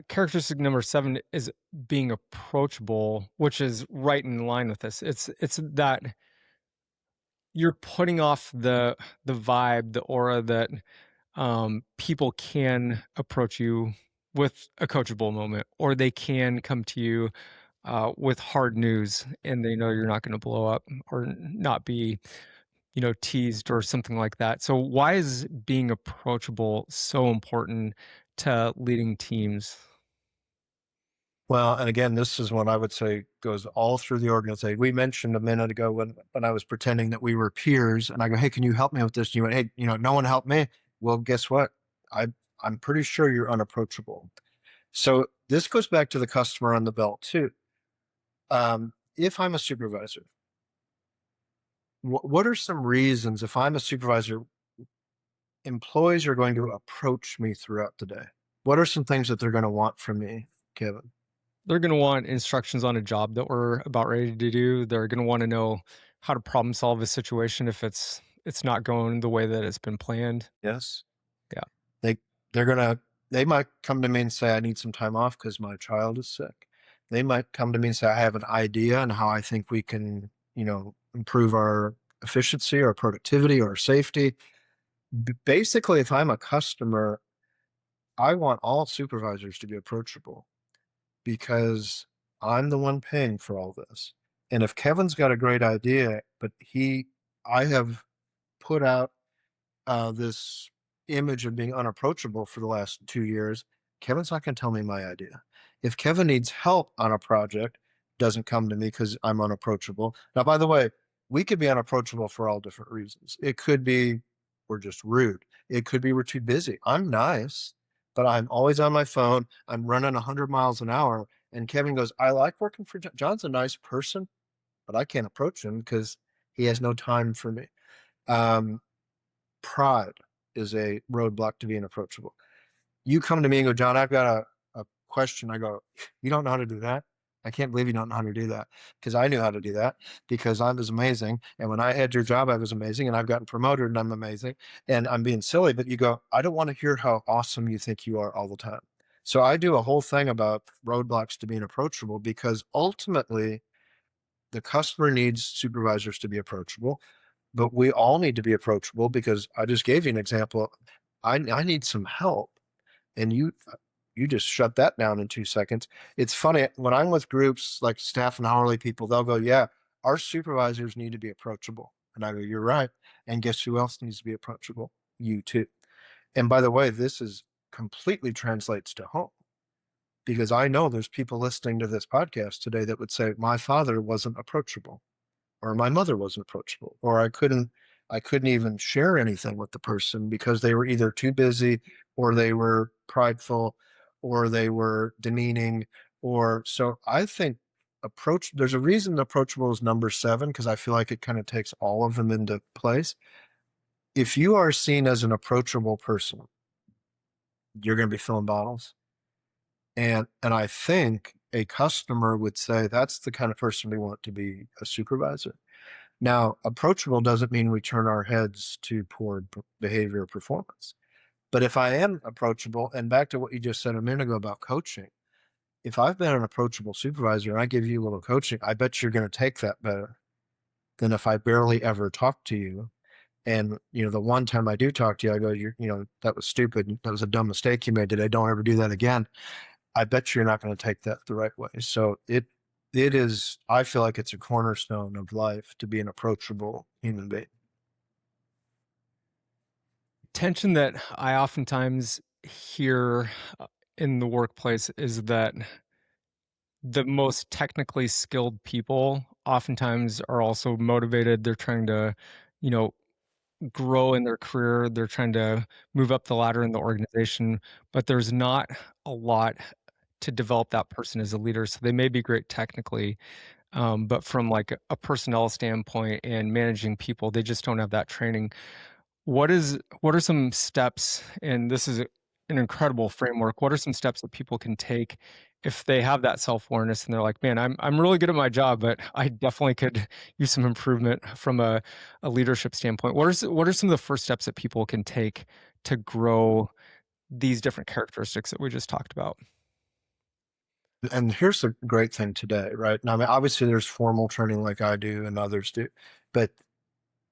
characteristic number 7 is being approachable, which is right in line with this. It's that you're putting off the vibe, the aura that people can approach you with a coachable moment, or they can come to you with hard news, and they know you're not going to blow up or not be, teased or something like that. So why is being approachable so important to leading teams? Well, and again, this is what I would say goes all through the organization. We mentioned a minute ago when I was pretending that we were peers, and I go, "Hey, can you help me with this?" And you went, "Hey, no one helped me." Well, guess what? I'm pretty sure you're unapproachable. So this goes back to the customer on the belt too. If I'm a supervisor, what are some reasons if I'm a supervisor, employees are going to approach me throughout the day? What are some things that they're going to want from me, Kevin? They're going to want instructions on a job that we're about ready to do. They're going to want to know how to problem solve a situation if it's not going the way that it's been planned. Yes. Yeah. They might come to me and say, "I need some time off because my child is sick." They might come to me and say, "I have an idea on how I think we can, improve our efficiency or productivity or safety." Basically, if I'm a customer, I want all supervisors to be approachable because I'm the one paying for all this. And if Kevin's got a great idea, but I have put out this image of being unapproachable for the last 2 years, Kevin's not going to tell me my idea. If Kevin needs help on a project, doesn't come to me because I'm unapproachable. Now, by the way, we could be unapproachable for all different reasons. It could be we're just rude. It could be we're too busy. I'm nice, but I'm always on my phone. I'm running 100 miles an hour. And Kevin goes, "I like working for John. John's a nice person, but I can't approach him because he has no time for me." Pride is a roadblock to being approachable. You come to me and go, "John, I've got a question." I go, "You don't know how to do that? I can't believe you don't know how to do that." Because I knew how to do that because I was amazing. And when I had your job, I was amazing. And I've gotten promoted and I'm amazing. And I'm being silly, but you go, "I don't want to hear how awesome you think you are all the time." So I do a whole thing about roadblocks to being approachable because ultimately the customer needs supervisors to be approachable, but we all need to be approachable because I just gave you an example. I need some help, and you just shut that down in 2 seconds. It's funny when I'm with groups like staff and hourly people, they'll go, "Yeah, our supervisors need to be approachable," and I go, "You're right." And guess who else needs to be approachable? You too. And by the way, this is completely translates to home because I know there's people listening to this podcast today that would say my father wasn't approachable or my mother wasn't approachable, or I couldn't even share anything with the person because they were either too busy or they were prideful or they were demeaning. Or so I think there's a reason approachable is number 7 because I feel like it kind of takes all of them into place. If you are seen as an approachable person, you're going to be filling bottles. And I think a customer would say that's the kind of person we want to be a supervisor. Now, approachable doesn't mean we turn our heads to poor behavior or performance. But if I am approachable, and back to what you just said a minute ago about coaching, if I've been an approachable supervisor and I give you a little coaching, I bet you're going to take that better than if I barely ever talk to you. And, the one time I do talk to you, I go, that was stupid. That was a dumb mistake you made today. Don't ever do that again. I bet you're not going to take that the right way. So it is, I feel like it's a cornerstone of life to be an approachable human being. Tension that I oftentimes hear in the workplace is that the most technically skilled people oftentimes are also motivated. They're trying to, grow in their career. They're trying to move up the ladder in the organization, but there's not a lot to develop that person as a leader. So they may be great technically, but from like a personnel standpoint and managing people, they just don't have that training. What are some steps, and this is an incredible framework, what are some steps that people can take if they have that self-awareness and they're like, "Man, I'm really good at my job, but I definitely could use some improvement from a leadership standpoint." What are some of the first steps that people can take to grow these different characteristics that we just talked about? And here's the great thing today, right? Now, I mean, obviously there's formal training like I do and others do, but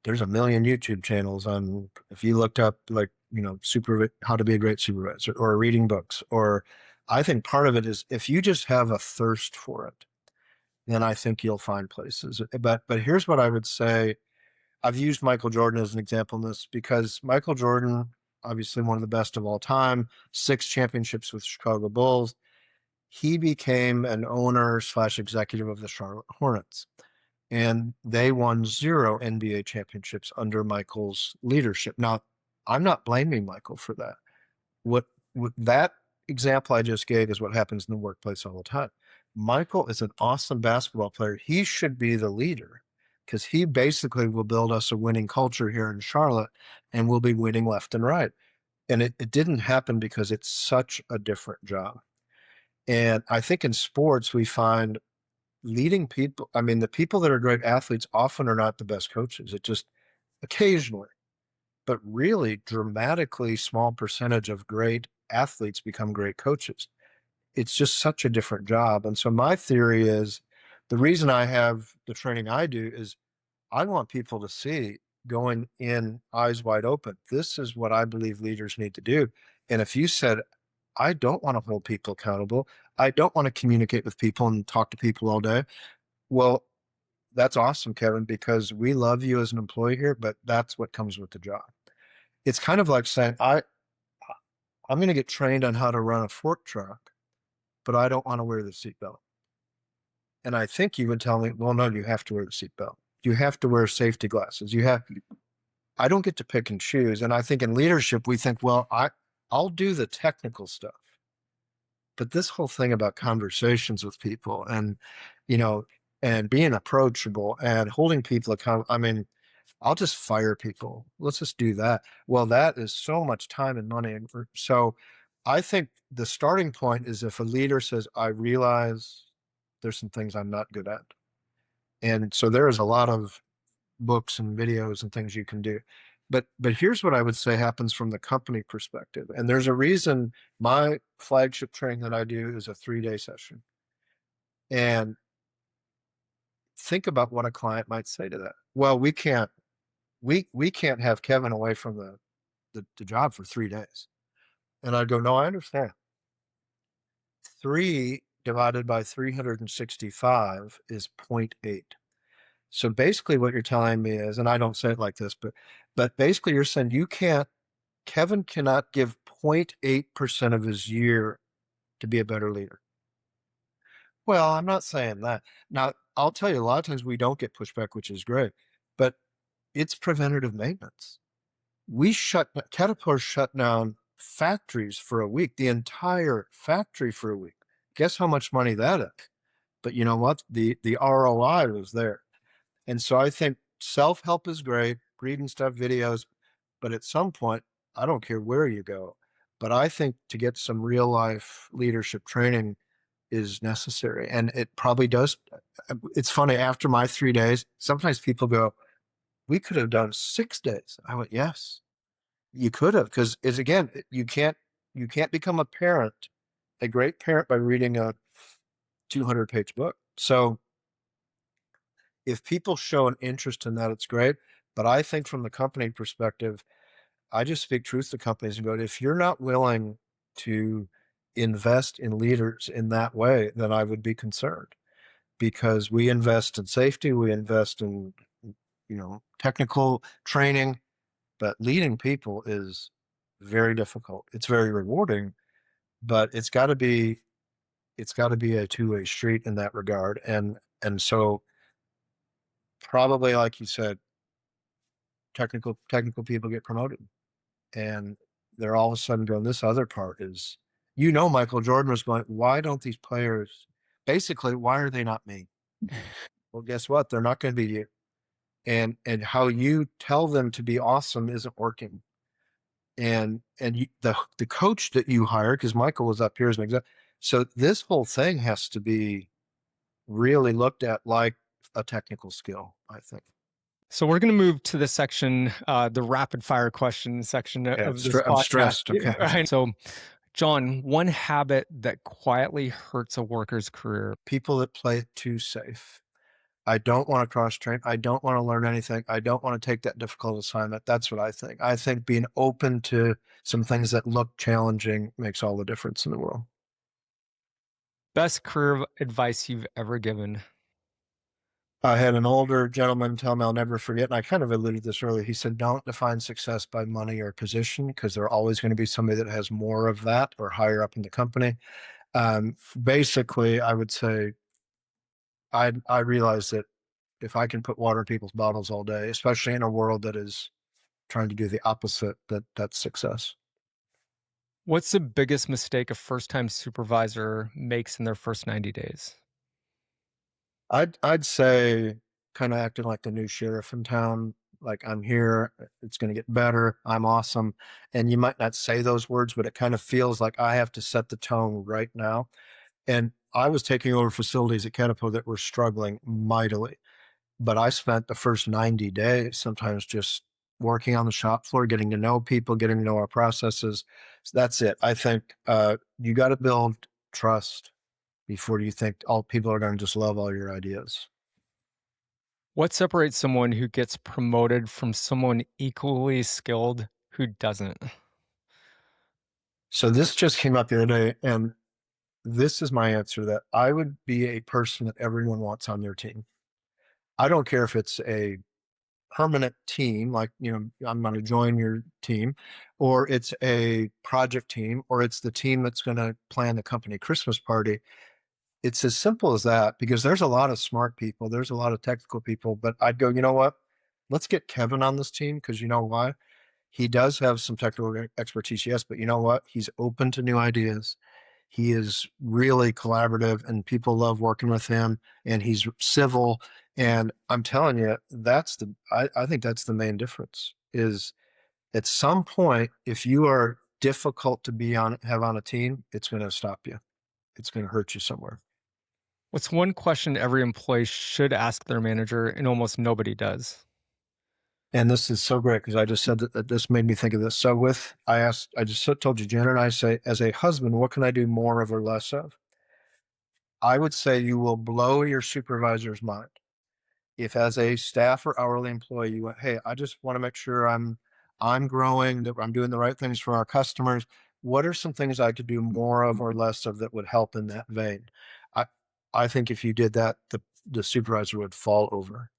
there's a million YouTube channels on, if you looked up like, how to be a great supervisor or reading books, or I think part of it is if you just have a thirst for it, then I think you'll find places. But here's what I would say. I've used Michael Jordan as an example in this because Michael Jordan, obviously one of the best of all time, 6 championships with Chicago Bulls. He became an owner / executive of the Charlotte Hornets. And they won 0 NBA championships under Michael's leadership. Now, I'm not blaming Michael for that. What that example I just gave is what happens in the workplace all the time. Michael is an awesome basketball player. He should be the leader because he basically will build us a winning culture here in Charlotte, and we'll be winning left and right. And it didn't happen because it's such a different job. And I think in sports, we find leading people, the people that are great athletes often are not the best coaches. It just occasionally, but really dramatically small percentage of great athletes become great coaches. It's just such a different job. And so my theory is the reason I have the training I do is I want people to see going in eyes wide open. This is what I believe leaders need to do. And if you said, I don't want to hold people accountable, I don't want to communicate with people and talk to people all day. Well, that's awesome, Kevin, because we love you as an employee here, but that's what comes with the job. It's kind of like saying, I'm going to get trained on how to run a fork truck, but I don't want to wear the seatbelt. And I think you would tell me, well, no, you have to wear the seatbelt. You have to wear safety glasses. I don't get to pick and choose. And I think in leadership, we think, well, I'll do the technical stuff. But this whole thing about conversations with people and, and being approachable and holding people accountable, I'll just fire people. Let's just do that. Well, that is so much time and money. So I think the starting point is if a leader says, I realize there's some things I'm not good at. And so there is a lot of books and videos and things you can do. But here's what I would say happens from the company perspective. And there's a reason my flagship training that I do is a 3-day session. And think about what a client might say to that. Well, we can't have Kevin away from the job for 3 days. And I'd go, no, I understand. 3 divided by 365 is 0.8. So basically what you're telling me is, and I don't say it like this, but basically you're saying Kevin cannot give 0.8% of his year to be a better leader. Well, I'm not saying that. Now, I'll tell you, a lot of times we don't get pushback, which is great, but it's preventative maintenance. Caterpillar shut down factories for a week, the entire factory for a week. Guess how much money that is? But you know what? The ROI was there. And so I think self-help is great, reading stuff, videos, but at some point, I don't care where you go, but I think to get some real life leadership training is necessary. And it probably does. It's funny, after my 3 days, sometimes people go, we could have done 6 days. I went, yes, you could have, because it's, again, you can't become a great parent by reading a 200-page book. So if people show an interest in that, it's great. But I think from the company perspective, I just speak truth to companies and go, if you're not willing to invest in leaders in that way, then I would be concerned, because we invest in safety, we invest in, technical training, but leading people is very difficult. It's very rewarding, but it's got to be a two-way street in that regard. And so probably, like you said, technical people get promoted, and they're all of a sudden going, this other part is, Michael Jordan was going, why don't these players, basically, why are they not me? Well, guess what? They're not going to be you. And how you tell them to be awesome isn't working. And the coach that you hire, because Michael was up here as an example. So this whole thing has to be really looked at like a technical skill, I think. So we're going to move to the section, the rapid fire question section of this podcast. I'm stressed. Okay. Right. So, Jon, one habit that quietly hurts a worker's career. People that play it too safe. I don't want to cross train. I don't want to learn anything. I don't want to take that difficult assignment. That's what I think. I think being open to some things that look challenging makes all the difference in the world. Best career advice you've ever given? I had an older gentleman tell me, I'll never forget, and I kind of alluded to this earlier. He said, don't define success by money or position, because there's always going to be somebody that has more of that or higher up in the company. Basically, I would say I realized that if I can put water in people's bottles all day, especially in a world that is trying to do the opposite, that's success. What's the biggest mistake a first-time supervisor makes in their first 90 days? I'd say kind of acting like the new sheriff in town. Like, I'm here, it's going to get better, I'm awesome. And you might not say those words, but it kind of feels like I have to set the tone right now. And I was taking over facilities at Caterpillar that were struggling mightily, but I spent the first 90 days sometimes just working on the shop floor, getting to know people, getting to know our processes. So that's it. I think you got to build trust before you think all people are going to just love all your ideas. What separates someone who gets promoted from someone equally skilled who doesn't? So this just came up the other day, and this is my answer, that I would be a person that everyone wants on their team. I don't care if it's a permanent team, like, I'm going to join your team, or it's a project team, or it's the team that's going to plan the company Christmas party. It's as simple as that, because there's a lot of smart people, there's a lot of technical people, but I'd go, you know what? Let's get Kevin on this team, because you know why? He does have some technical expertise, yes, but you know what? He's open to new ideas. He is really collaborative, and people love working with him, and he's civil. And I'm telling you, I think that's the main difference, is at some point, if you are difficult to have on a team, it's going to stop you. It's going to hurt you somewhere. What's one question every employee should ask their manager and almost nobody does? And this is so great, because I just said that this made me think of this. So I just told you, Jenna, and I say, as a husband, what can I do more of or less of? I would say you will blow your supervisor's mind if, as a staff or hourly employee, you went, hey, I just want to make sure I'm growing, that I'm doing the right things for our customers. What are some things I could do more of or less of that would help in that vein? I think if you did that, the supervisor would fall over.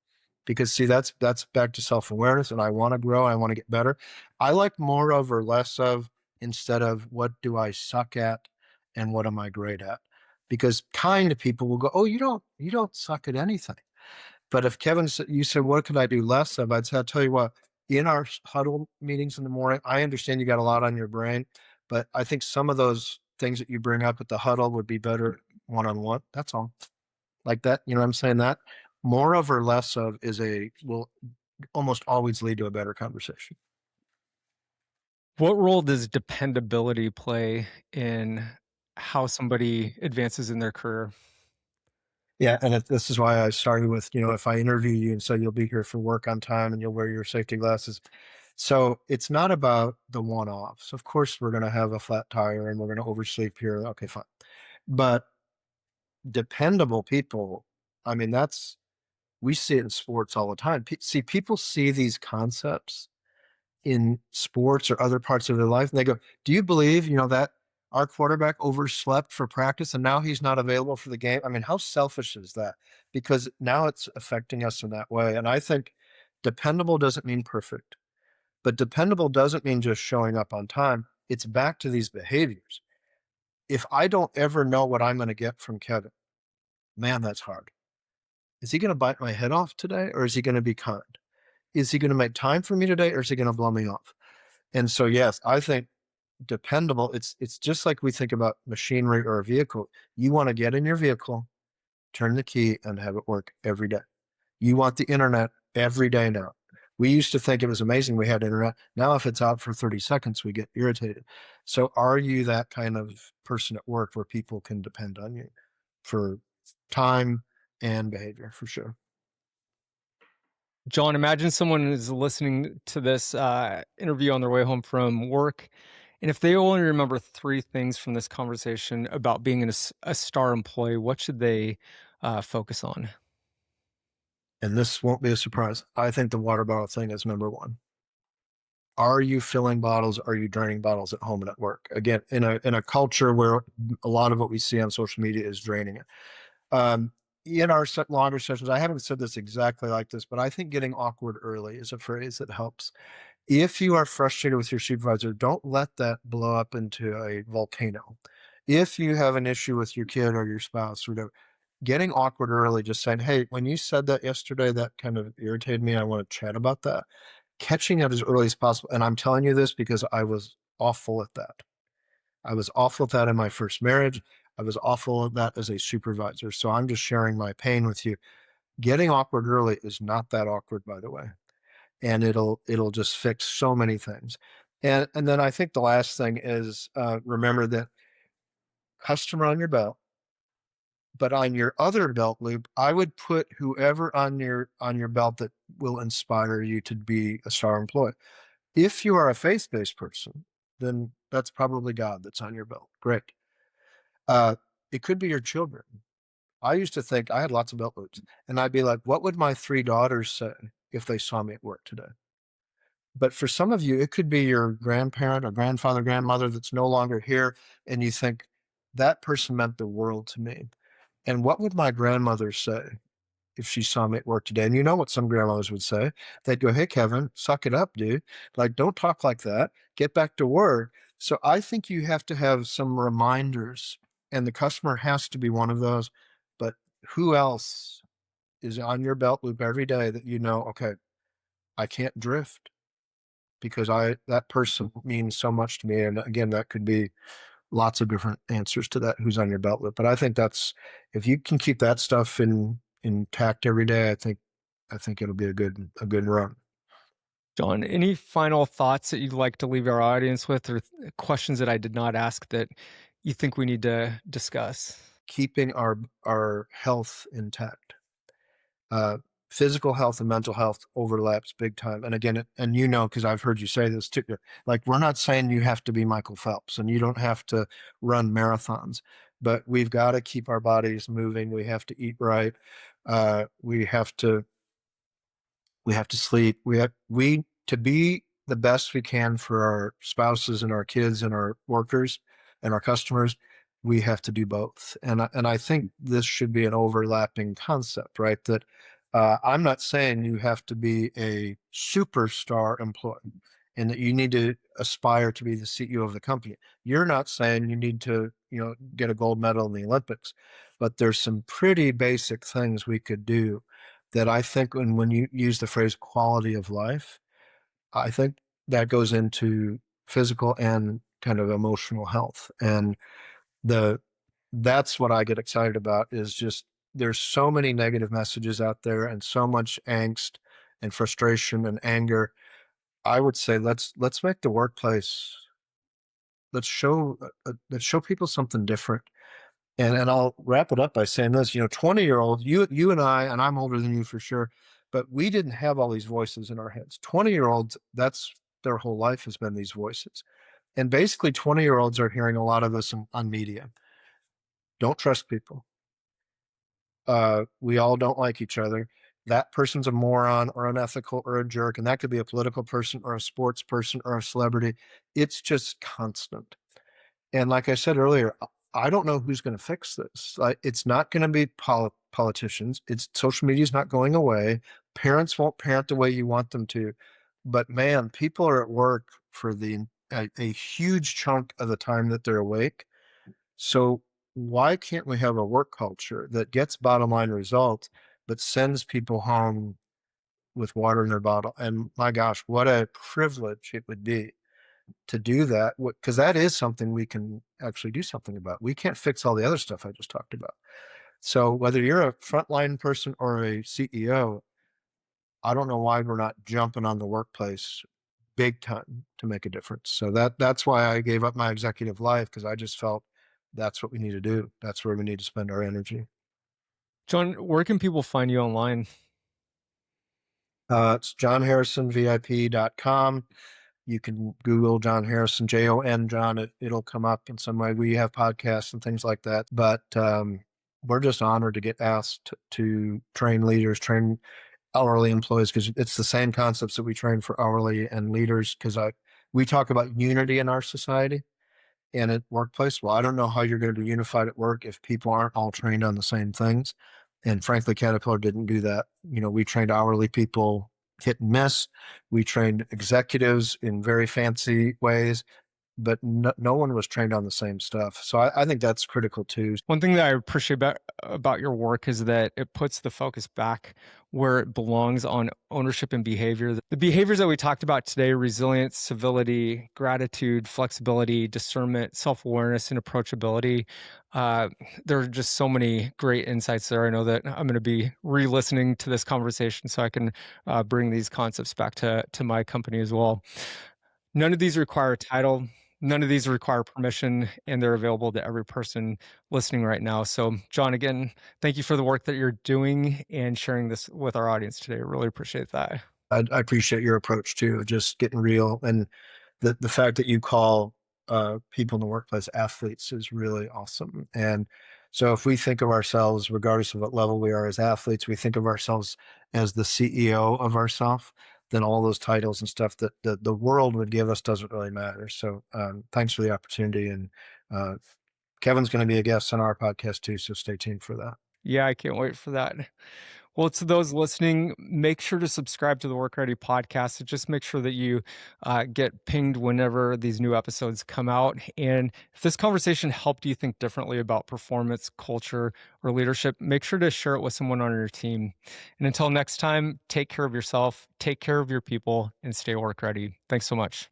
Because see, that's back to self-awareness, and I want to grow, I want to get better. I like more of or less of, instead of what do I suck at and what am I great at? Because kind people will go, oh, you don't suck at anything. But if you said, what could I do less of? I'd say, I'll tell you what, in our huddle meetings in the morning, I understand you got a lot on your brain, but I think some of those things that you bring up at the huddle would be better one-on-one. That's all. Like that, you know what I'm saying? That more of or less of will almost always lead to a better conversation. What role does dependability play in how somebody advances in their career? Yeah, and this is why I started with, if I interview you and say you'll be here for work on time and you'll wear your safety glasses. So it's not about the one-offs. Of course, we're going to have a flat tire and we're going to oversleep here. Okay, fine. But dependable people, I mean, we see it in sports all the time. People see these concepts in sports or other parts of their life, and they go, do you believe, that our quarterback overslept for practice and now he's not available for the game? I mean, how selfish is that? Because now it's affecting us in that way. And I think dependable doesn't mean perfect, but dependable doesn't mean just showing up on time. It's back to these behaviors. If I don't ever know what I'm going to get from Kevin, man, that's hard. Is he going to bite my head off today, or is he going to be kind? Is he going to make time for me today, or is he going to blow me off? And so, yes, I think dependable, it's just like we think about machinery or a vehicle. You want to get in your vehicle, turn the key, and have it work every day. You want the internet every day now. We used to think it was amazing we had internet. Now, if it's out for 30 seconds, we get irritated. So are you that kind of person at work where people can depend on you for time and behavior? For sure. Jon, imagine someone is listening to this interview on their way home from work, and if they only remember 3 things from this conversation about being a star employee, what should they focus on? and this won't be a surprise, I think the water bottle thing is number one. Are you filling bottles? Are you draining bottles at home and at work? Again, in a culture where a lot of what we see on social media is draining it. In our longer sessions, I haven't said this exactly like this, but I think getting awkward early is a phrase that helps. If you are frustrated with your supervisor, don't let that blow up into a volcano. If you have an issue with your kid or your spouse or whatever, getting awkward early, just saying, hey, when you said that yesterday, that kind of irritated me. I want to chat about that. Catching it as early as possible. And I'm telling you this because I was awful at that. I was awful at that in my first marriage. I was awful at that as a supervisor. So I'm just sharing my pain with you. Getting awkward early is not that awkward, by the way. And it'll just fix so many things. And then I think the last thing is remember that customer on your belt, but on your other belt loop, I would put whoever on your belt that will inspire you to be a star employee. If you are a faith-based person, then that's probably God that's on your belt. Great. It could be your children. I used to think I had lots of belt loops, and I'd be like, what would my 3 daughters say if they saw me at work today? But for some of you, it could be your grandparent or grandfather, grandmother that's no longer here, and you think that person meant the world to me. And what would my grandmother say if she saw me at work today? And you know what some grandmothers would say? They'd go, hey, Kevin, suck it up, dude. Like, don't talk like that. Get back to work. So I think you have to have some reminders, and the customer has to be one of those. But who else is on your belt loop every day that you know, okay, I can't drift because that person means so much to me. And again, that could be lots of different answers to that, who's on your belt loop. But I think if you can keep that stuff intact every day, I think it'll be a good run. Jon, any final thoughts that you'd like to leave our audience with, or questions that I did not ask that you think we need to discuss? Keeping our health intact. Physical health and mental health overlaps big time. And again, and you know, because I've heard you say this too, like, we're not saying you have to be Michael Phelps and you don't have to run marathons, but we've got to keep our bodies moving. We have to eat right. We have to sleep. To be the best we can for our spouses and our kids and our workers and our customers, we have to do both. And I think this should be an overlapping concept, right? That I'm not saying you have to be a superstar employee and that you need to aspire to be the CEO of the company. You're not saying you need to, get a gold medal in the Olympics, but there's some pretty basic things we could do that I think when you use the phrase quality of life, I think that goes into physical and kind of emotional health. And that's what I get excited about, is just there's so many negative messages out there and so much angst and frustration and anger. I would say let's make the workplace, let's show people something different. And I'll wrap it up by saying this, 20-year-old, you and I'm older than you for sure, but we didn't have all these voices in our heads. 20-year-olds, that's their whole life has been these voices. And basically 20-year-olds are hearing a lot of this on media. Don't trust people. We all don't like each other. That person's a moron or unethical or a jerk. And that could be a political person or a sports person or a celebrity. It's just constant. And like I said earlier, I don't know who's going to fix this. It's not going to be politicians. Social media is not going away. Parents won't parent the way you want them to. But man, people are at work for a huge chunk of the time that they're awake. So why can't we have a work culture that gets bottom line results, but sends people home with water in their bottle? And my gosh, what a privilege it would be to do that, because that is something we can actually do something about. We can't fix all the other stuff I just talked about. So whether you're a frontline person or a CEO, I don't know why we're not jumping on the workplace big time to make a difference. So that's why I gave up my executive life, because I just felt that's what we need to do. That's where we need to spend our energy. Jon, where can people find you online? It's JonHarrisonVIP.com. You can Google Jon Harrison, Jon, John. It'll come up in some way. We have podcasts and things like that. But we're just honored to get asked to train leaders, train hourly employees, because it's the same concepts that we train for hourly and leaders. Because we talk about unity in our society and at workplace. Well, I don't know how you're going to be unified at work if people aren't all trained on the same things. And frankly, Caterpillar didn't do that. We trained hourly people hit and miss. We trained executives in very fancy ways, but no one was trained on the same stuff. So I think that's critical too. One thing that I appreciate about your work is that it puts the focus back where it belongs on ownership and behavior. The behaviors that we talked about today, resilience, civility, gratitude, flexibility, discernment, self-awareness, and approachability. There are just so many great insights there. I know that I'm going to be re-listening to this conversation so I can bring these concepts back to my company as well. None of these require a title. None of these require permission, and they're available to every person listening right now. So, Jon, again, thank you for the work that you're doing and sharing this with our audience today. I really appreciate that. I appreciate your approach too, of just getting real. And the fact that you call people in the workplace athletes is really awesome. And so if we think of ourselves, regardless of what level we are as athletes, we think of ourselves as the CEO of ourselves, then all those titles and stuff that the world would give us doesn't really matter. So thanks for the opportunity. And Kevin's going to be a guest on our podcast too, so stay tuned for that. Yeah, I can't wait for that. Well, to those listening, make sure to subscribe to the WorkReady Podcast. Just make sure that you get pinged whenever these new episodes come out. And if this conversation helped you think differently about performance, culture, or leadership, make sure to share it with someone on your team. And until next time, take care of yourself, take care of your people, and stay work ready. Thanks so much.